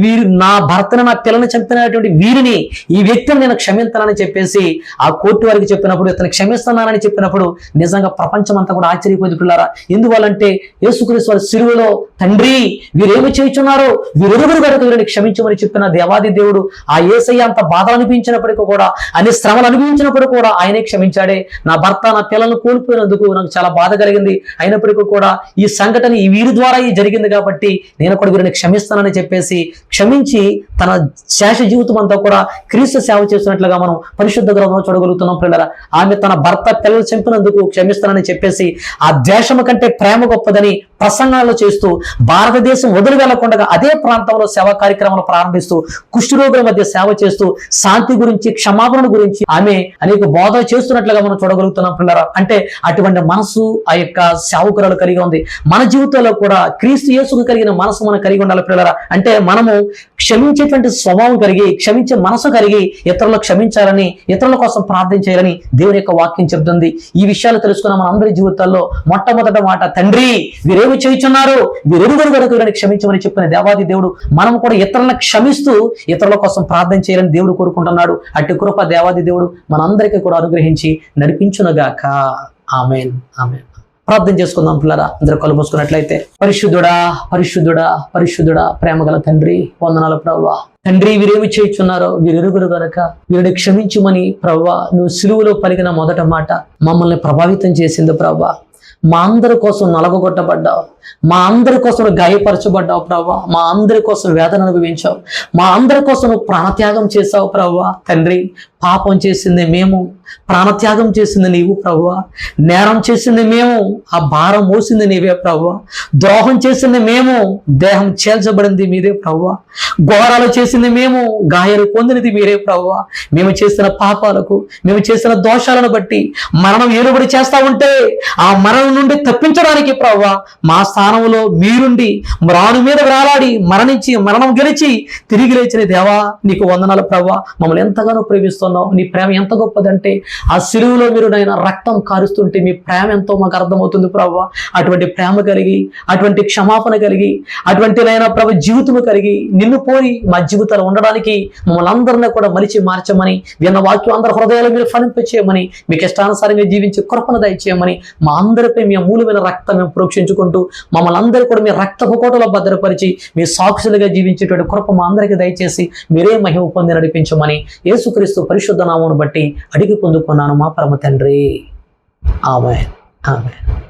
వీరు నా భర్తను, నా పిల్లని చంపినటువంటి వీరిని, ఈ వ్యక్తిని నేను క్షమిస్తానని చెప్పేసి ఆ కోర్టు వారికి చెప్పినప్పుడు, ఇతను క్షమిస్తున్నానని చెప్పినప్పుడు నిజంగా ప్రపంచమంతా కూడా ఆశ్చర్యపోయింది పిల్లరా. ఎందువల్లంటే యేసుక్రీస్తు వారి సిలువలో తండ్రి వీరేమి చేయుచున్నారో వీరెరుగురు కనుక వీరిని క్షమించమని చెప్పిన దేవాది దేవుడు ఆ యేసయ్య అంత బాధలు అనిపించినప్పటికీ కూడా, అన్ని శ్రమలు అనిపించినప్పుడు కూడా ఆయనే క్షమించాడే. నా భర్త నా పిల్లలను కోల్పోయినందుకు నాకు చాలా బాధ కలిగింది, అయినప్పటికీ కూడా ఈ సంఘటన ఈ వీరి ద్వారా ఈ జరిగింది కాబట్టి నేను కూడా వీరిని క్షమిస్తానని చెప్పేసి క్షమించి తన శేష జీవితం అంతా కూడా క్రీస్తు సేవ చేస్తున్నట్లుగా మనం పరిశుద్ధ గ్రంథంలో చూడగలుగుతున్నాం పిల్లరా. ఆమె తన భర్త పిల్లలు చంపినందుకు క్షమిస్తానని చెప్పేసి ఆ ద్వేషము కంటే ప్రేమ గొప్పదని ప్రసంగాలు చేస్తూ భారతదేశం వదిలి వెళ్లకుండా అదే ప్రాంతంలో సేవా కార్యక్రమాలు ప్రారంభిస్తూ కుష్ఠరోగుల మధ్య సేవ చేస్తూ శాంతి గురించి, క్షమాపణ గురించి ఆమె అనేక బోధ చేస్తున్నట్లుగా మనం చూడగలుగుతున్నాం పిల్లరా. అంటే అటువంటి మనసు ఆ యొక్క సేవకురాలు కలిగి ఉంది. మన జీవితంలో కూడా క్రీస్తు యేసుకు కలిగిన మనసు మనం కలిగి ఉండాలి పిల్లరా. అంటే మనము క్షమించేటువంటి స్వభావం కలిగి, క్షమించే మనసు కలిగి ఇతరులకు క్షమించాలని, ఇతరుల కోసం ప్రార్థన చేయాలని దేవుని యొక్క వాక్యం చెబుతుంది. ఈ విషయాలు తెలుసుకున్న మన అందరి జీవితాల్లో మొట్టమొదటి మాట, తండ్రి వీరేమి చేయుచున్నారు, వీరెరుగురు కనుక వీరిని క్షమించమని చెప్పిన దేవాది దేవుడు మనం కూడా ఇతరులను క్షమిస్తూ ఇతరుల కోసం ప్రార్థన చేయాలని దేవుడు కోరుకుంటున్నాడు. అట్టి కృప దేవాది దేవుడు మనందరికీ కూడా అనుగ్రహించి నడిపించునుగాక. ఆమేన్, ఆమేన్. ప్రార్థన చేసుకుందాం పిల్లరా. అందరూ కళ్ళు మూసుకున్నట్లయితే, పరిశుద్ధుడా పరిశుద్ధుడా పరిశుద్ధుడా ప్రేమగల తండ్రి, వందనాలు ప్రభువా. తండ్రి వీరేమి చేయుచున్నారో వీరెరుగురు గనక వీరిని క్షమించుమని ప్రభువా నువ్వు సిలువలో పలికిన మొదట మాట మమ్మల్ని ప్రభావితం చేసింది ప్రభువా. మా అందరి కోసం నలగొట్టబడ్డావు, మా అందరి కోసం గాయపరచబడ్డావు ప్రభువా. మా అందరి కోసం వేదన అనుభవించావు, మా అందరి కోసం నువ్వు ప్రాణత్యాగం చేసావు ప్రభువా. తండ్రి పాపం చేసింది మేము, ప్రాణత్యాగం చేసింది నీవు ప్రభువా. నేరం చేసింది మేము, ఆ భారం మోసింది నీవే ప్రభువా. ద్రోహం చేసింది మేము, దేహం చేల్చబడింది మీరే ప్రభువా. ఘోరాలు చేసింది మేము, గాయాలు పొందినది మీరే ప్రభువా. మేము చేసిన పాపాలకు, మేము చేసిన దోషాలను బట్టి మరణం ఏలుబడి చేస్తా ఉంటే ఆ మరణం నుండి తప్పించడానికి ప్రభువా మా స్థానంలో మీరుండి రాను మీద వేలాడి మరణించి మరణం గెలిచి తిరిగి లేచిన దేవా నీకు వందనాలు ప్రభువా. మమ్మల్ని ఎంతగానో ప్రేమిస్తున్నావు. నీ ప్రేమ ఎంత గొప్పదంటే ఆ సిలువలో మీరు నాయన రక్తం కారుస్తుంటే మీ ప్రేమ ఎంతో మాకు అర్థమవుతుంది ప్రభువా. అటువంటి ప్రేమ కలిగి, అటువంటి క్షమాపణ కలిగి, అటువంటి నాయన ప్రభు జీవితము కలిగి నిన్ను పోయి మా జీవితాలు ఉండడానికి మమ్మల్ని అందరినీ కూడా మలిచి మార్చమని, విన్న వాక్యం అందరి హృదయాలు మీరు ఫలింపచేయమని, మీకు ఇష్టానుసారంగా జీవించి కృపను దయచేయమని, మా అందరిపై మీ అమూల్యమైన రక్తం మేము ప్రోక్షించుకుంటూ మమ్మల్ని అందరూ కూడా మీ రక్తపు కోటలో భద్రపరిచి మీ సాక్షులుగా జీవించేటువంటి కృప మా అందరికీ దయచేసి మీరే మహిమ పొంది నడిపించమని యేసుక్రీస్తు పరిశుద్ధ నామమును బట్టి అడిగి పొందుకున్నాను మా పరమ తండ్రి. ఆమేన్, ఆమేన్.